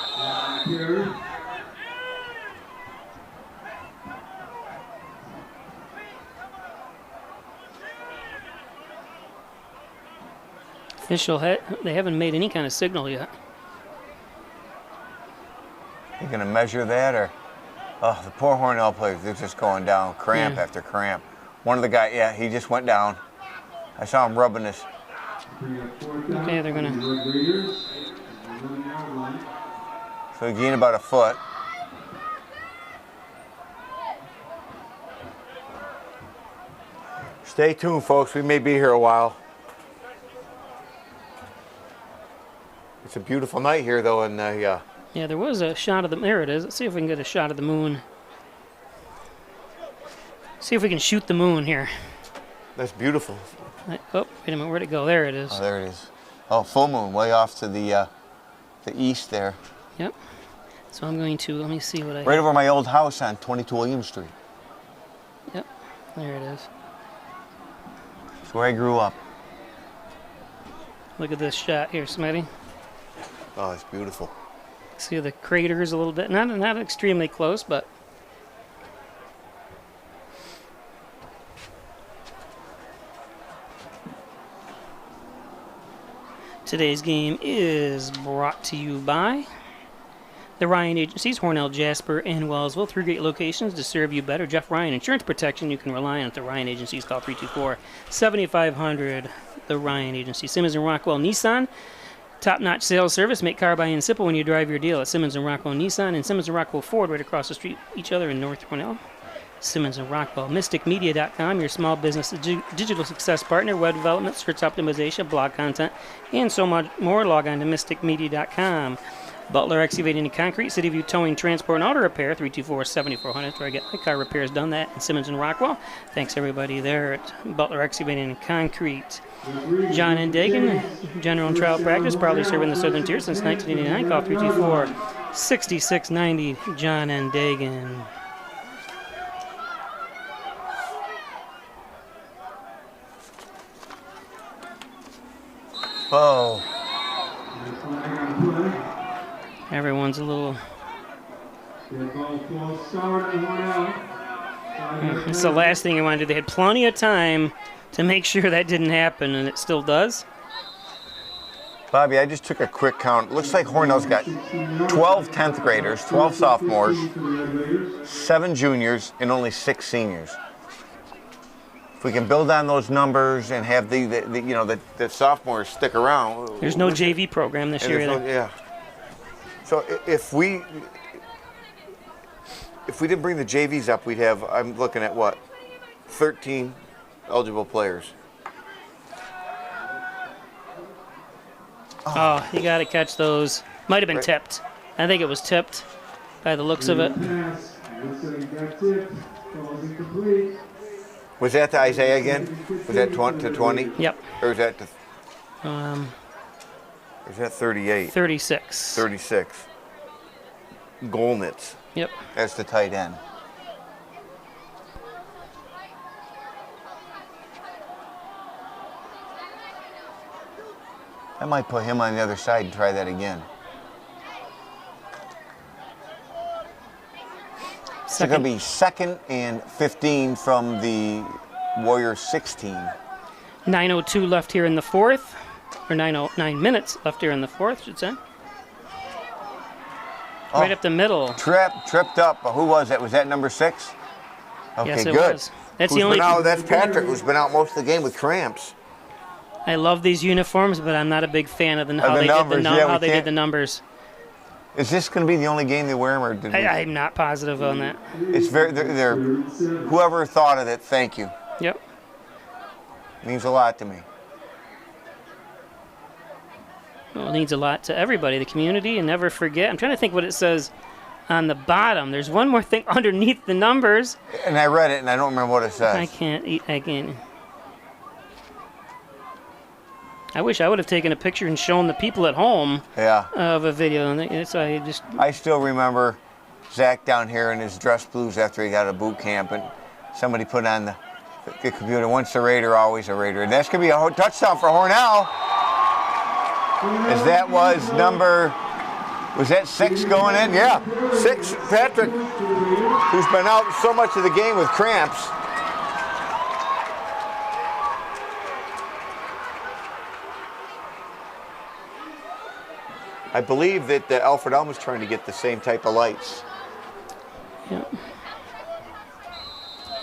Official they haven't made any kind of signal yet. You going to measure that, or? Oh, the poor Hornell players, they're just going down, cramp after cramp. One of the guys, yeah, he just went down. I saw him rubbing this. Okay, they're going to... So he gained about a foot. Stay tuned, folks. We may be here a while. It's a beautiful night here, though, and Yeah, there was a shot of the... There it is. Let's see if we can get a shot of the moon. See if we can shoot the moon here. That's beautiful. Oh, wait a minute. Where'd it go? There it is. Oh, there it is. Oh, full moon, way off to the east there. Yep. So I'm going to... Let me see what I... Right over my old house on 22 William Street. Yep. There it is. It's where I grew up. Look at this shot here, Smitty. Oh, it's beautiful. See the craters a little bit. Not extremely close, but... Today's game is brought to you by the Ryan Agencies, Hornell, Jasper, and Wellsville. 3 great locations to serve you better. Jeff Ryan, insurance protection you can rely on at the Ryan Agencies. Call 324-7500. The Ryan Agency. Simmons and Rockwell Nissan. Top-notch sales service. Make car buying simple when you drive your deal at Simmons and Rockwell Nissan and Simmons and Rockwell Ford right across the street each other in North Hornell. Simmons and Rockwell. MysticMedia.com, your small business digital success partner, web development, search optimization, blog content, and so much more. Log on to MysticMedia.com. Butler Excavating and Concrete, City View Towing, Transport, and Auto Repair, 324-7400. Where I get my car repairs done. That in Simmons and Rockwell. Thanks everybody there at Butler Excavating and Concrete. John and Dagan, General and Trial Practice, proudly serving the Southern Tier since 1989. Call 66-90, John and Dagan. Oh. Everyone's a little... It's the last thing you want to do. They had plenty of time to make sure that didn't happen, and it still does. Bobby, I just took a quick count. Looks like Hornell's got 12 10th graders, 12 sophomores, 7 juniors, and only 6 seniors. If we can build on those numbers and have the sophomores stick around. There's no JV program this year either. Yeah. So if we didn't bring the JVs up, we'd have, I'm looking at what, 13 eligible players. Oh, you got to catch those. Might have been tipped. I think it was tipped by the looks of it. Was that to Isaiah again? Was that to 20? Yep. Or was that to... is that 38? 36. 36. Golnitz. Yep. That's the tight end. I might put him on the other side and try that again. It's going to be 2nd and 15 from the Warriors 16. 9:02 left here in the fourth, or 9 minutes left here in the fourth, should say. Right up the middle. Tripped up. Who was that? Was that number 6? Okay, yes, it good. was. That's Patrick, who's been out most of the game with cramps. I love these uniforms, but I'm not a big fan of how they did the numbers. Is this going to be the only game they wear them, or I'm not positive on that. It's they're whoever thought of it, thank you. Yep. It means a lot to me. Well, it means a lot to everybody, the community, and never forget. I'm trying to think what it says on the bottom. There's one more thing underneath the numbers. And I read it, and I don't remember what it says. I can't. I wish I would have taken a picture and shown the people at home of a video. And so I still remember Zach down here in his dress blues after he got out of boot camp, and somebody put on the computer, once a Raider, always a Raider. And that's going to be a touchdown for Hornell. As that was that 6 going in? Yeah, 6. Patrick, who's been out so much of the game with cramps. I believe that Alfred Elm is trying to get the same type of lights. Yeah.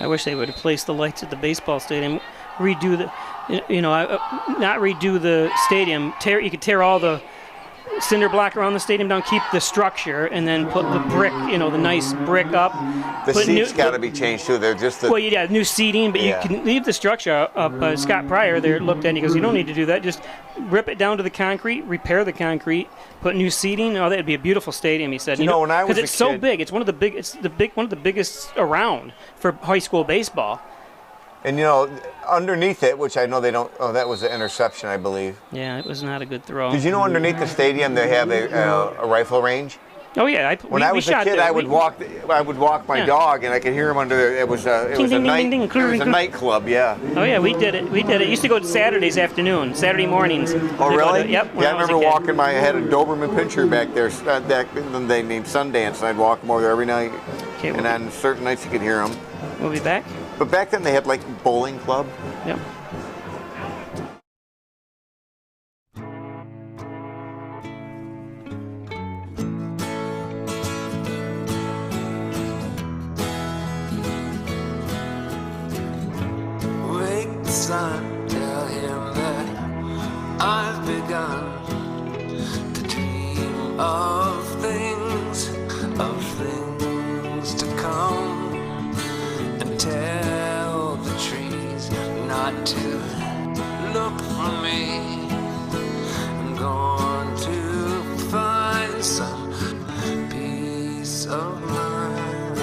I wish they would have placed the lights at the baseball stadium, redo not redo the stadium. You could tear all the cinder block around the stadium down, keep the structure, and then put the brick, the nice brick up. The seats got to be changed too. They're just new seating, but you can leave the structure up. Scott Pryor there looked at it and he goes, you don't need to do that. Just rip it down to the concrete, repair the concrete, put new seating. Oh, that'd be a beautiful stadium, he said. When I was because it's so big. It's one of the biggest around for high school baseball. And underneath it, which I know they don't. Oh, that was an interception, I believe. Yeah, it was not a good throw. Did you know underneath the stadium they have a rifle range? Oh yeah, when I was a kid, I would walk my dog, and I could hear him under there. It was a nightclub. Yeah. Oh yeah, we did it. It used to go Saturday mornings. Oh really? Yep. Yeah, I remember walking. I had a Doberman Pinscher back there. They named Sundance, and I'd walk them over there every night. Okay, and on certain nights you could hear them. We'll be back. But back then they had like bowling club. Yep. Wake the sun, tell him that I've begun to dream of things to come. Tell the trees not to look for me. I'm going to find some peace of mind.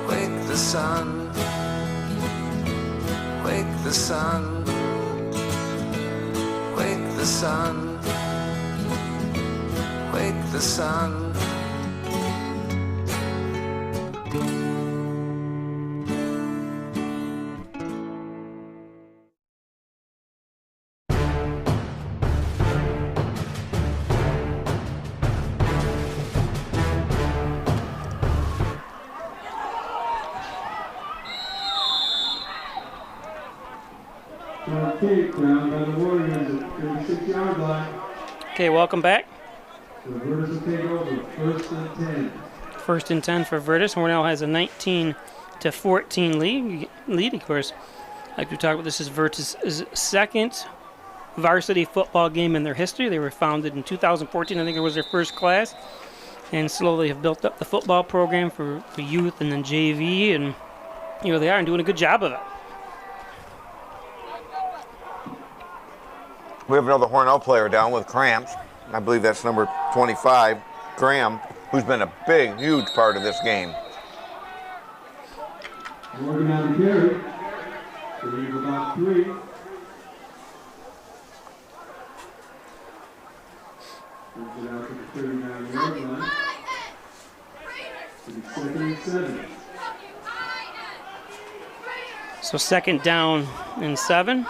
Wake the sun, wake the sun, wake the sun. the sun. Okay, ground by the Warriors at 36-yard line. Okay, welcome back. The Vertus will take over, 1st and 10. 1st and 10 for Vertus. Hornell has a 19-14 lead. Of course, like we talked about, this is Vertus' second varsity football game in their history. They were founded in 2014. I think it was their first class, and slowly have built up the football program for youth and then JV, and here they are and doing a good job of it. We have another Hornell player down with cramps. I believe that's number 25, Graham, who's been a big, huge part of this game. Morgan on the carry. They leave about 3. Brings it out to the 39-yard line. It's 2nd and 7. So 2nd down and 7.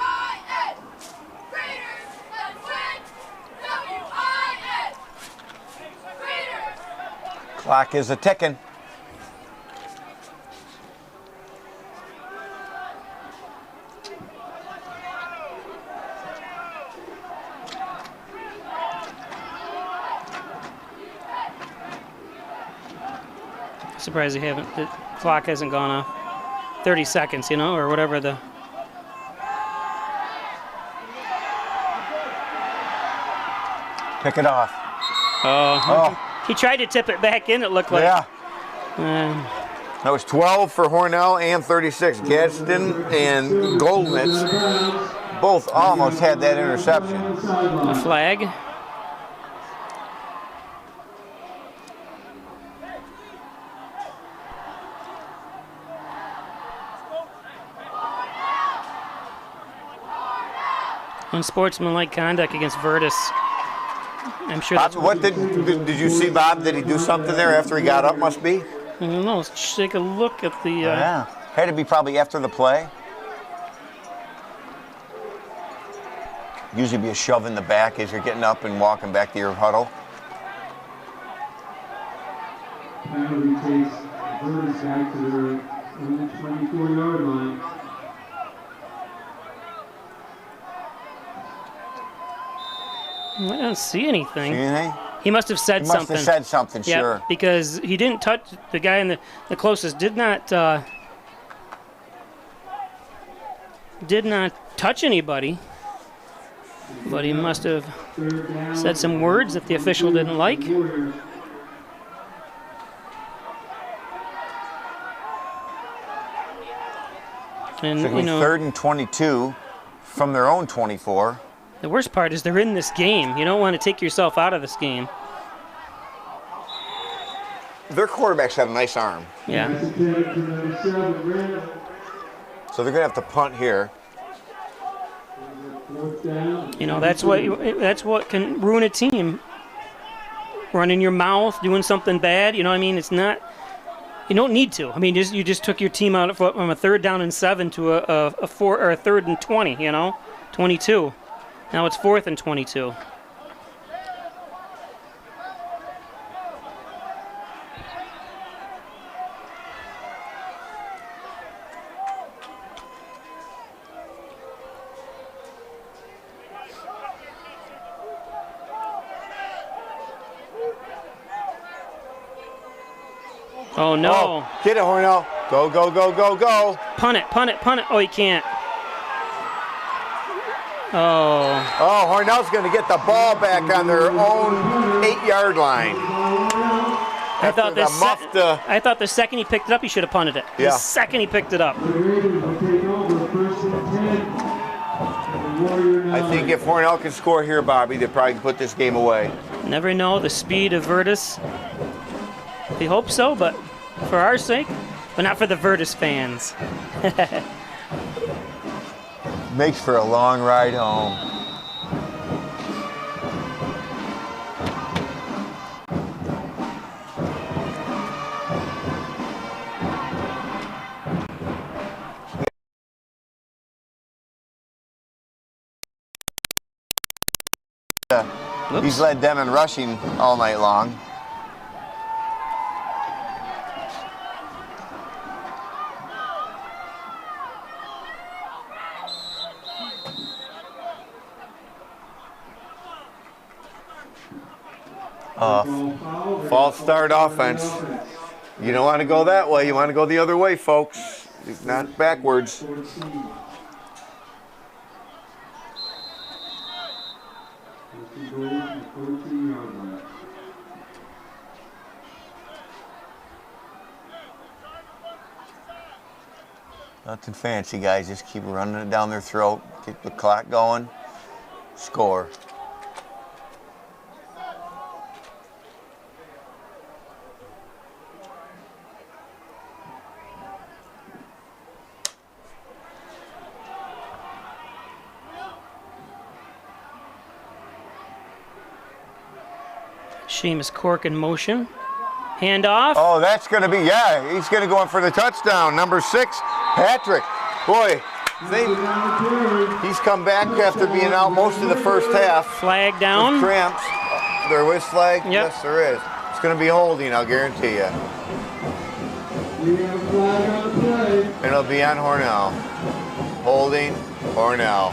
Clock is a-ticking. Surprised the clock hasn't gone off. 30 seconds, you know, or whatever the. Pick it off. Oh. He tried to tip it back in, it looked like. Yeah. That was 12 for Hornell and 36. Gadsden and Goldnitz both almost had that interception. A flag. Unsportsmanlike conduct against Vertus. I'm sure that's what did you see, Bob? Did he do something there after he got up, must be? I don't know. Let's take a look at the... yeah. Had to be probably after the play. Usually be a shove in the back as you're getting up and walking back to your huddle. Penalty takes Vertus back to their 24-yard line. I don't see anything. See anything? He must have said something. He must have said something, yeah, sure. Because he didn't touch the guy in the closest. Did not touch anybody. But he must have said some words that the official didn't like. And so 3rd and 22 from their own 24. The worst part is they're in this game. You don't want to take yourself out of this game. Their quarterbacks have a nice arm. Yeah. So they're going to have to punt here. You know, that's what can ruin a team. Running your mouth, doing something bad. You know what I mean? It's not... You don't need to. I mean, you just took your team out from a 3rd down and 7 to a 3rd and 20, you know? 22. Now it's 4th and 22. Oh, no. Oh, get it, Hornell. Go, go, go, go, go. Punt it, punt it, punt it. Oh, he can't. Oh. Oh, Hornell's going to get the ball back on their own 8-yard line. I thought the second he picked it up, he should have punted it. Yeah. The second he picked it up. I think if Hornell can score here, Bobby, they'll probably put this game away. Never know the speed of Vertus. We hope so, but for our sake, but not for the Vertus fans. Makes for a long ride home. he's led them in rushing all night long. False start offense. You don't want to go that way. You want to go the other way, folks. Not backwards. Nothing fancy, guys. Just keep running it down their throat. Keep the clock going. Score. Seamus Cork in motion. Handoff. Oh, that's going to be, yeah, he's going to go in for the touchdown. Number 6, Patrick. Boy, he's come back after being out most of the first half. Flag down. With cramps. There was flag? Yep. Yes, there is. It's going to be holding, I'll guarantee you. And it'll be on Hornell. Holding, Hornell.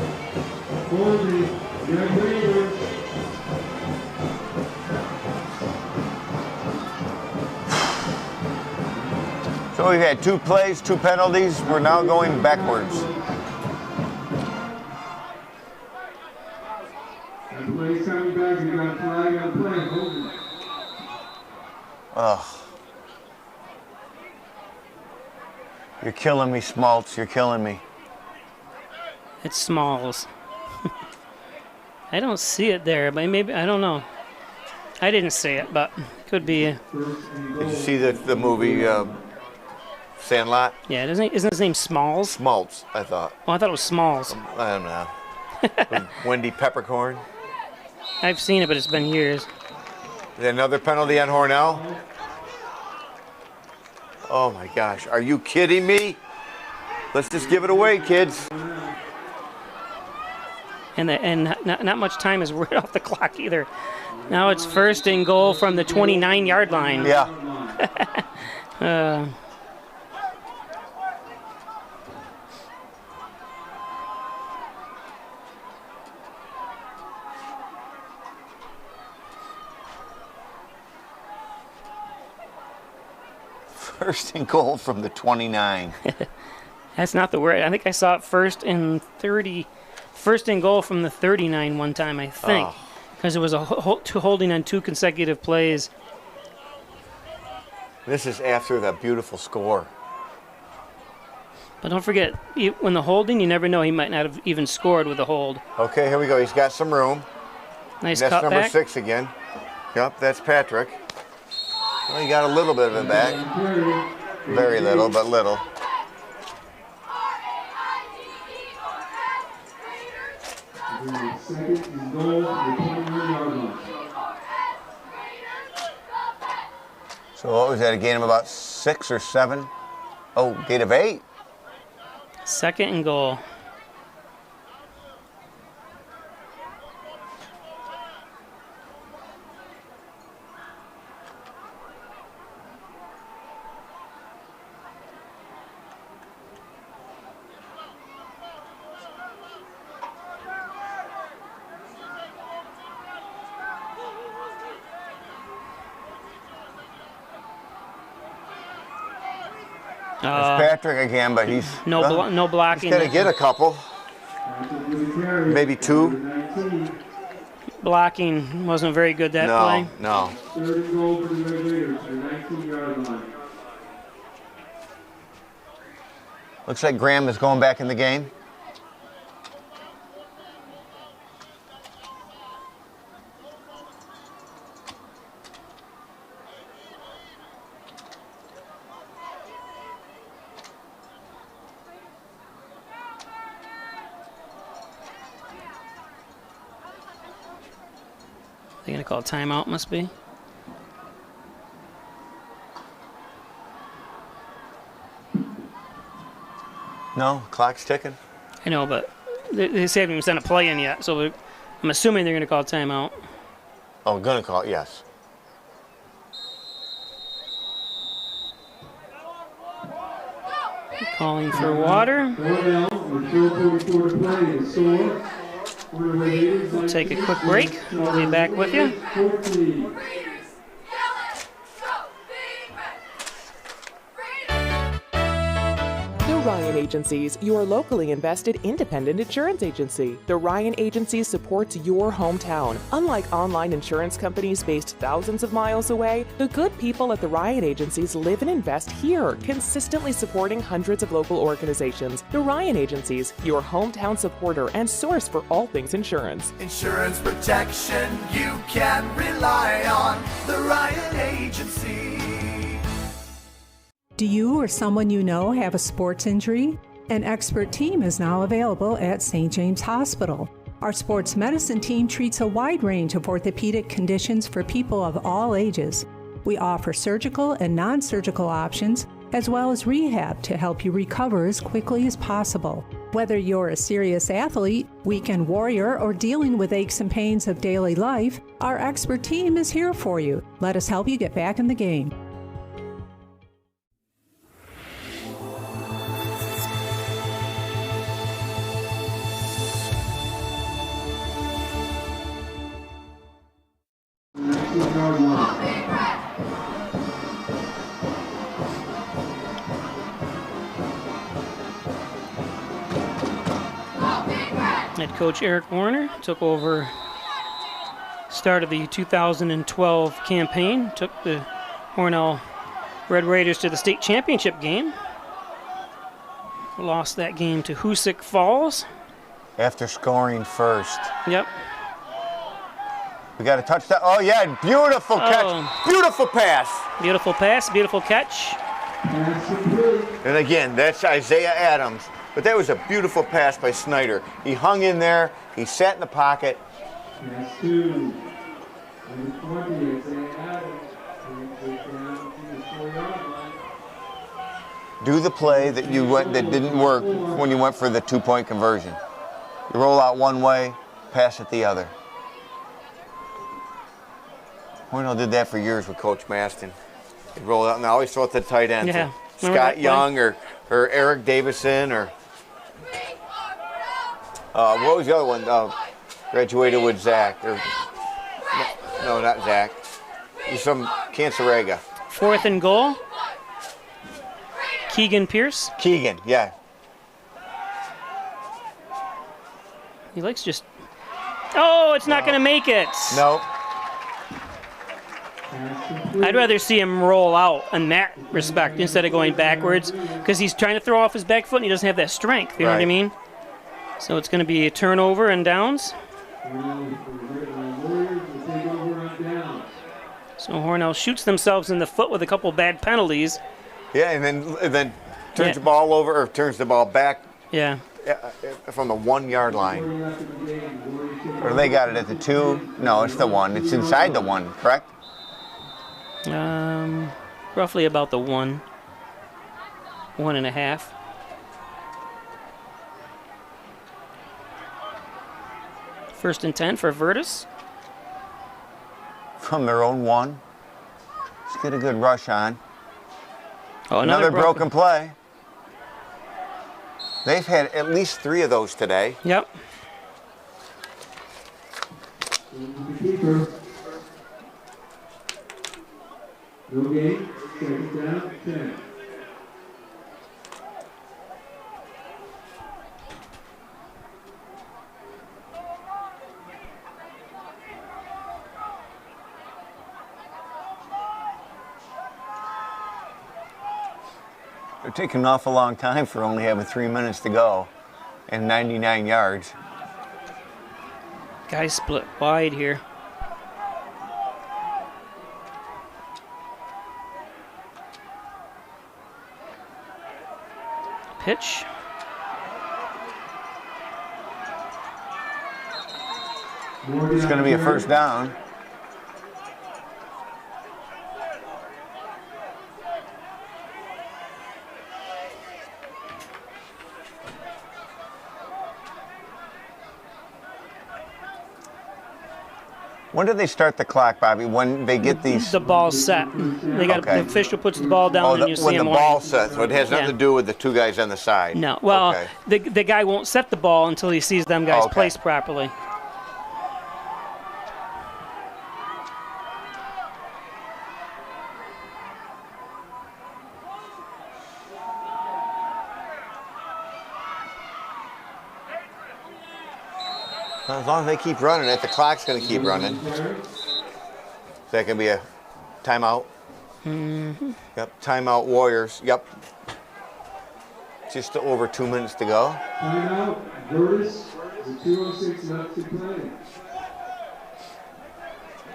So we've had 2 plays, 2 penalties. We're now going backwards. Ugh. You're killing me, Smaltz. You're killing me. It's Smalls. I don't see it there, but maybe, I don't know. I didn't see it, but could be. Did you see the movie Sandlot? Yeah, isn't his name Smalls? Smaltz, I thought. Oh, I thought it was Smalls. I don't know. With Wendy Peppercorn. I've seen it, but it's been years. Another penalty on Hornell. Oh my gosh, are you kidding me? Let's just give it away, kids. And not much time is right off the clock either. Now it's 1st and goal from the 29-yard line. Yeah. First and goal from the 29. That's not the word. I think I saw it 1st and 30. 1st and goal from the 39 one time, I think. Because it was a holding on 2 consecutive plays. This is after that beautiful score. But don't forget, when the holding, you never know. He might not have even scored with a hold. Okay, here we go. He's got some room. Nice That's cut number back. 6 again. Yep, that's Patrick. Well, he got a little bit of it back. Very little, but little. So what was that, a gain of about 6 or 7? Oh, gain of 8. 2nd and goal. It's Patrick again, but he's no blocking. He's gonna get a couple, maybe 2. Blocking wasn't very good that play. No. Looks like Graham is going back in the game. They're going to call a timeout, must be. No, clock's ticking. I know, but they haven't even sent a play in yet, so I'm assuming they're going to call timeout. Oh, going to call it, yes. Calling for water. We'll take a quick break. We'll be back with you. Ryan Agencies, your locally invested independent insurance agency. The Ryan Agency supports your hometown. Unlike online insurance companies based thousands of miles away, the good people at the Ryan Agencies live and invest here, consistently supporting hundreds of local organizations. The Ryan Agencies, your hometown supporter and source for all things insurance. Insurance protection you can rely on. The Ryan Agency. Do you or someone you know have a sports injury? An expert team is now available at St. James Hospital. Our sports medicine team treats a wide range of orthopedic conditions for people of all ages. We offer surgical and non-surgical options, as well as rehab to help you recover as quickly as possible. Whether you're a serious athlete, weekend warrior, or dealing with aches and pains of daily life, our expert team is here for you. Let us help you get back in the game. Head coach Eric Warner took over start of the 2012 campaign, took the Hornell Red Raiders to the state championship game. Lost that game to Hoosick Falls. After scoring first. Yep. We got a touchdown. Oh, yeah, beautiful catch. Beautiful pass. Beautiful pass, beautiful catch. And again, that's Isaiah Adams. But that was a beautiful pass by Snyder. He hung in there. He sat in the pocket. Do the play that that didn't work when you went for the 2-point conversion. You roll out one way, pass it the other. Hornell did that for years with Coach Maston. He rolled out and I always throw it to the tight end. Yeah. Scott Young or Eric Davison or what was the other one? Graduated with Zach. Or, no, not Zach. He's from Cancerega. 4th and goal. Keegan Pierce. Keegan, yeah. He likes just... Oh, it's not going to make it. No. I'd rather see him roll out in that respect instead of going backwards because he's trying to throw off his back foot and he doesn't have that strength. You know what I mean? So it's going to be a turnover and downs. So Hornell shoots themselves in the foot with a couple bad penalties. Yeah, and then turns the ball over or turns the ball back. Yeah. From the 1-yard line. Or they got it at the 2? No, it's the 1. It's inside the 1, correct? Roughly about the 1. 1.5. First and 10 for Vertus. From their own 1. Let's get a good rush on. Oh, another broken play. They've had at least 3 of those today. Yep. No game, second down, 10. They're taking an awful long time for only having 3 minutes to go and 99 yards. Guys split wide here. Pitch. It's going to be a first down. When do they start the clock, Bobby? When they get these? The ball's set. They got Okay. the official puts the ball down and you see when him the walk. ball's set, so it has nothing to do with the two guys on the side. No. Well, Okay. the guy won't set the ball until he sees them guys Okay. placed properly. As long as they keep running it, the clock's going to keep running. So that can be a timeout. Mm-hmm. Yep, timeout Warriors. Yep. Just over 2 minutes to go. Timeout, Vertus, with 2:06 left to play.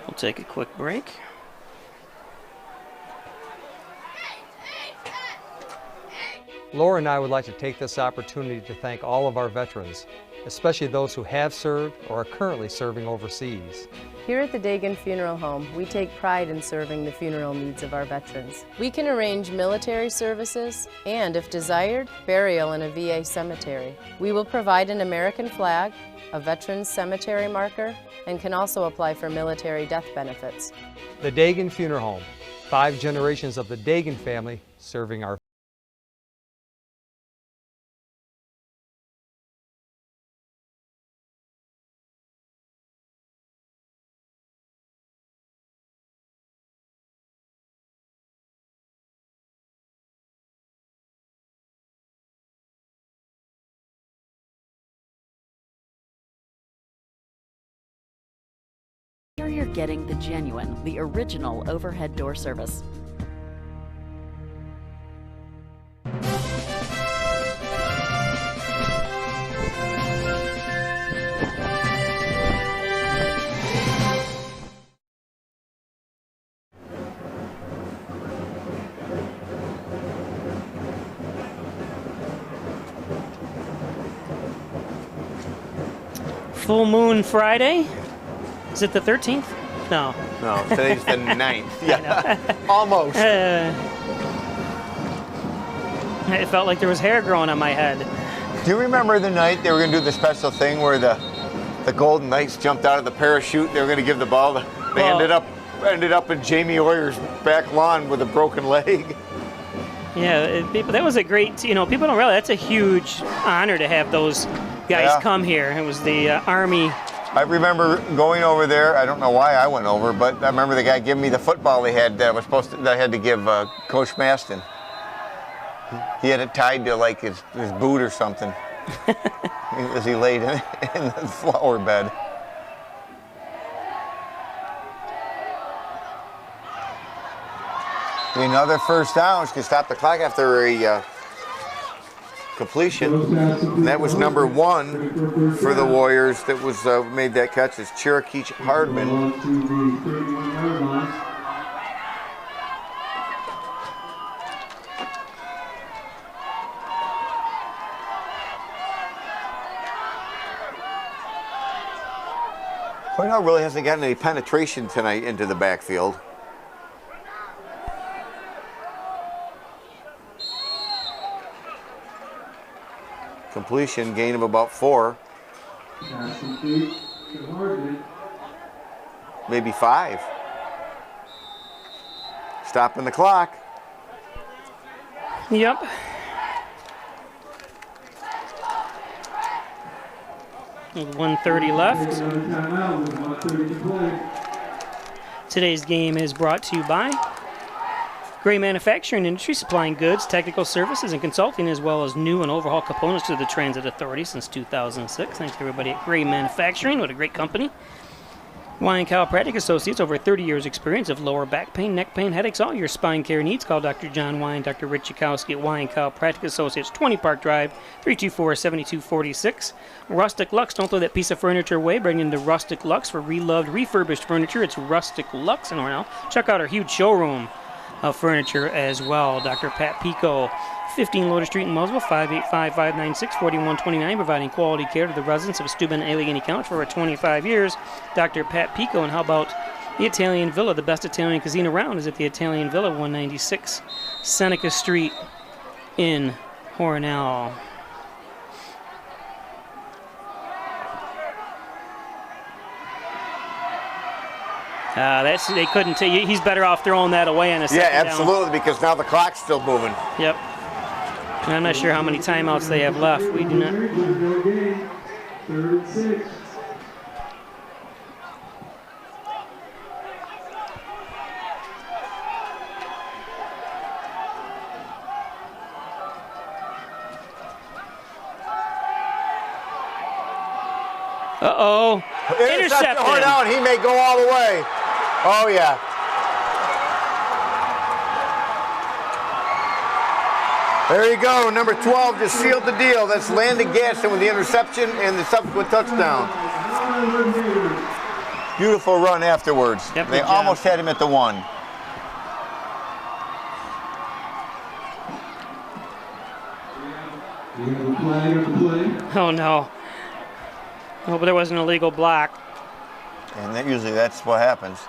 We'll take a quick break. Laura and I would like to take this opportunity to thank all of our veterans, especially those who have served or are currently serving overseas. Here at the Dagan Funeral Home, we take pride in serving the funeral needs of our veterans. We can arrange military services and, if desired, burial in a VA cemetery. We will provide an American flag, a veterans cemetery marker, and can also apply for military death benefits. The Dagan Funeral Home, 5 generations of the Dagan family serving our Here you're getting the genuine, the original overhead door service. Full Moon Friday. Is it the 13th? No. No, today's the 9th. Yeah, almost. It felt like there was hair growing on my head. Do you remember the night they were going to do the special thing where the Golden Knights jumped out of the parachute? They were going to give the ball. They ended up in Jamie Oyer's back lawn with a broken leg. Yeah, that was a great, people don't realize that's a huge honor to have those guys come here. It was the Army. I remember going over there. I don't know why I went over, but I remember the guy giving me the football they had that I had to give Coach Maston. He had it tied to like his boot or something as he laid in the flower bed. Another first down, which can stop the clock after a completion. And that was number 1 for the Warriors that was made that catch is Cherokee Hardman. Hornell really hasn't gotten any penetration tonight into the backfield. Completion, gain of about 4. Maybe 5. Stopping the clock. Yep. With 1:30 left. Today's game is brought to you by Gray Manufacturing Industry, supplying goods, technical services, and consulting, as well as new and overhaul components to the Transit Authority since 2006. Thanks to everybody at Gray Manufacturing. What a great company. Wine Chiropractic Associates, over 30 years experience of lower back pain, neck pain, headaches, all your spine care needs. Call Dr. John Wine, Dr. Rich Chakowski at Wine Chiropractic Associates, 20 Park Drive, 324-7246. Rustic Lux, don't throw that piece of furniture away. Bring in the Rustic Lux for reloved, refurbished furniture. It's Rustic Lux in Hornell. Check out our huge showroom of furniture as well. Dr. Pat Pico, 15 Lotus Street in Muzzville, 585-596-4129, providing quality care to the residents of Steuben, Allegheny County for over 25 years. Dr. Pat Pico. And how about the Italian Villa? The best Italian cuisine around is at the Italian Villa, 196 Seneca Street in Hornell. They couldn't take. He's better off throwing that away on a second Yeah, down. absolutely, because now the clock's still moving. Yep. And I'm not sure how many timeouts they have left. We do not. 3rd and 6. Uh-oh. Intercepted. Hornell, and he may go all the way. Oh, yeah. There you go. Number 12 just sealed the deal. That's Landon Gaston with the interception and the subsequent touchdown. Beautiful run afterwards. Yep, they almost had him at the 1. Oh, no. I hope there wasn't an illegal block. And that's what happens.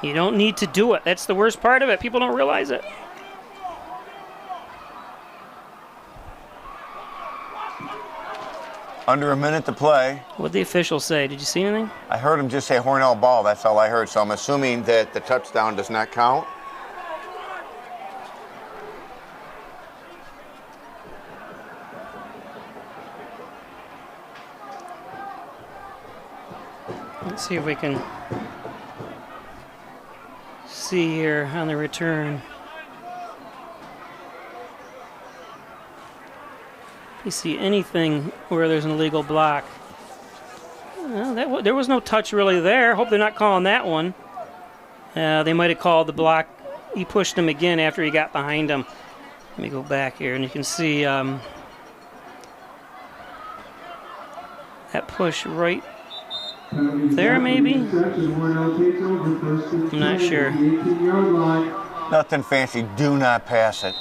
You don't need to do it. That's the worst part of it. People don't realize it. Under a minute to play. What did the official say? Did you see anything? I heard him just say Hornell ball. That's all I heard. So I'm assuming that the touchdown does not count. Let's see if we can see here on the return. You see anything where there's an illegal block? Well, there was no touch really there. Hope they're not calling that one. They might have called the block. He pushed him again after he got behind him. Let me go back here, and you can see that push right there, maybe? I'm not sure. Nothing fancy. Do not pass it.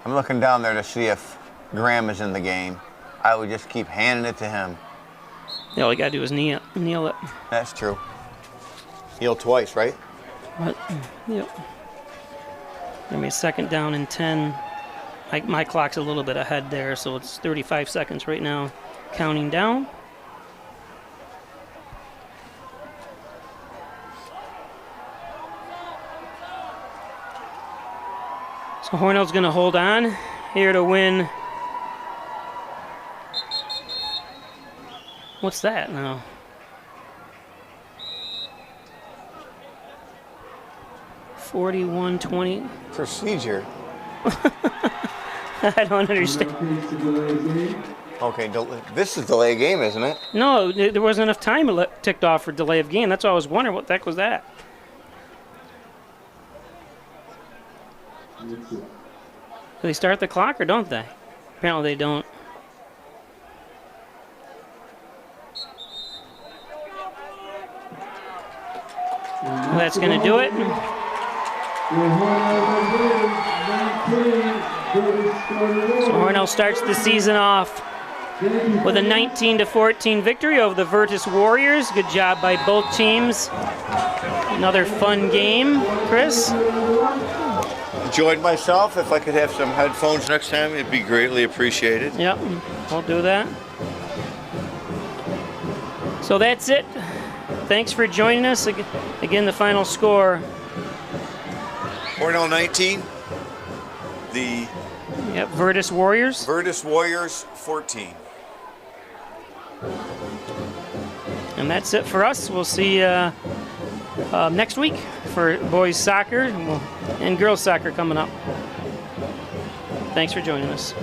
I'm looking down there to see if Graham is in the game. I would just keep handing it to him. Yeah, all you gotta do is kneel it. That's true. Kneel twice, right? What? Yep. Give me a 2nd down and 10. My clock's a little bit ahead there, so it's 35 seconds right now. Counting down. So Hornell's going to hold on here to win. What's that now? $41.20. Procedure. I don't understand. Okay, this is delay of game, isn't it? No, there wasn't enough time ticked off for delay of game. That's why I was wondering what the heck was that. Do they start the clock or don't they? Apparently they don't. Well, that's going to do it. So Hornell starts the season off with a 19-14 victory over the Vertus Warriors. Good job by both teams. Another fun game, Chris. Enjoyed myself. If I could have some headphones next time, it'd be greatly appreciated. Yep, we'll do that. So that's it. Thanks for joining us. Again, the final score. Hornell 19. The Vertus Warriors. Vertus Warriors 14. And that's it for us. We'll see you next week for boys soccer and girls soccer coming up. Thanks for joining us.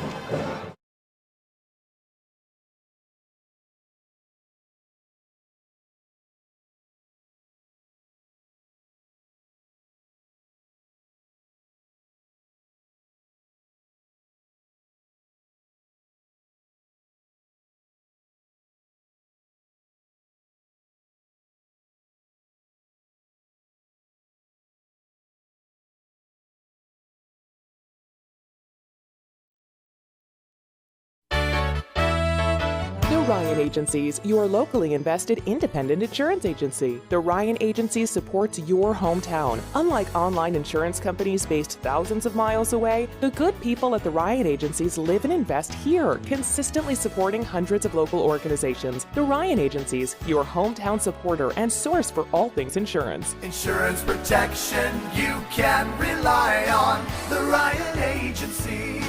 Ryan Agencies, your locally invested independent insurance agency. The Ryan Agency supports your hometown. Unlike online insurance companies based thousands of miles away, the good people at the Ryan Agencies live and invest here, consistently supporting hundreds of local organizations. The Ryan Agencies, your hometown supporter and source for all things insurance. Insurance protection you can rely on. The Ryan Agency.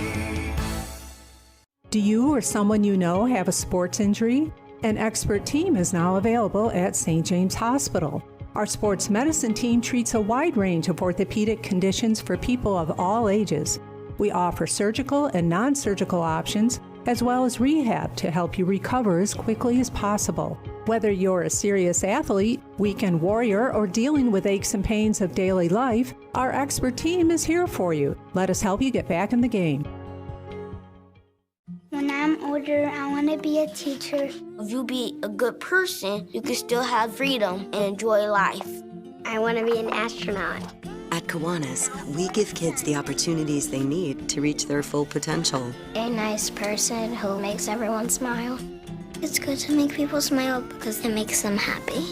Do you or someone you know have a sports injury? An expert team is now available at St. James Hospital. Our sports medicine team treats a wide range of orthopedic conditions for people of all ages. We offer surgical and non-surgical options, as well as rehab to help you recover as quickly as possible. Whether you're a serious athlete, weekend warrior, or dealing with aches and pains of daily life, our expert team is here for you. Let us help you get back in the game. When I'm older, I want to be a teacher. If you be a good person, you can still have freedom and enjoy life. I want to be an astronaut. At Kiwanis, we give kids the opportunities they need to reach their full potential. A nice person who makes everyone smile. It's good to make people smile because it makes them happy.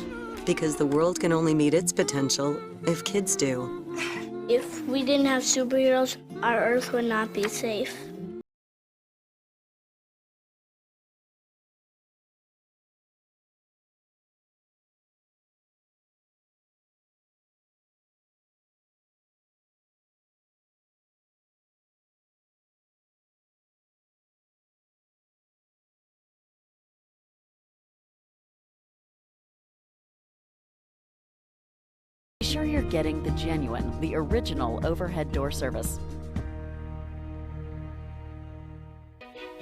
Because the world can only meet its potential if kids do. If we didn't have superheroes, our Earth would not be safe. Be sure you're getting the genuine, the original overhead door service.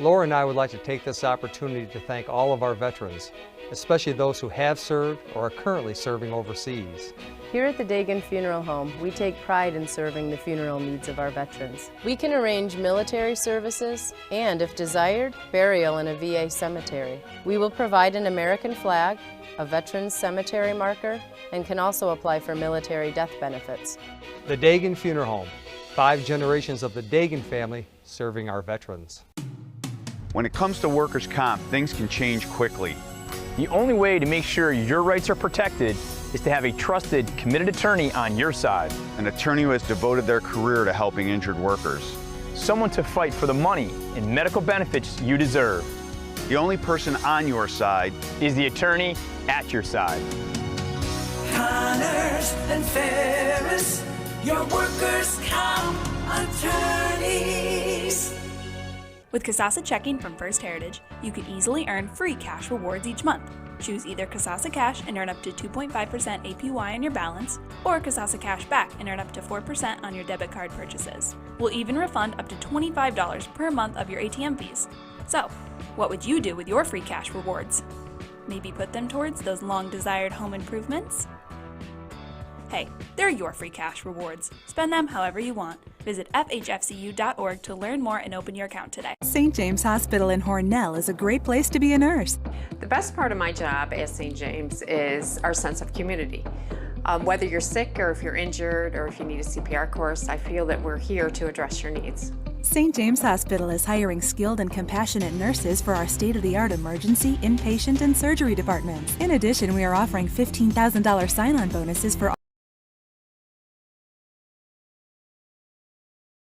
Laura and I would like to take this opportunity to thank all of our veterans, especially those who have served or are currently serving overseas. Here at the Dagan Funeral Home, we take pride in serving the funeral needs of our veterans. We can arrange military services and, if desired, burial in a VA cemetery. We will provide an American flag, a veteran's cemetery marker, and can also apply for military death benefits. The Dagan Funeral Home, 5 generations of the Dagan family serving our veterans. When it comes to workers' comp, things can change quickly. The only way to make sure your rights are protected is to have a trusted, committed attorney on your side. An attorney who has devoted their career to helping injured workers. Someone to fight for the money and medical benefits you deserve. The only person on your side is the attorney at your side. Connors and Ferris, your workers' comp attorneys. With Kasasa Checking from First Heritage, you can easily earn free cash rewards each month. Choose either Kasasa Cash and earn up to 2.5% APY on your balance, or Kasasa Cash Back and earn up to 4% on your debit card purchases. We'll even refund up to $25 per month of your ATM fees. So, what would you do with your free cash rewards? Maybe put them towards those long-desired home improvements? Hey, they're your free cash rewards. Spend them however you want. Visit FHFCU.org to learn more and open your account today. St. James Hospital in Hornell is a great place to be a nurse. The best part of my job at St. James is our sense of community. Whether you're sick or if you're injured or if you need a CPR course, I feel that we're here to address your needs. St. James Hospital is hiring skilled and compassionate nurses for our state-of-the-art emergency, inpatient, and surgery departments. In addition, we are offering $15,000 sign-on bonuses for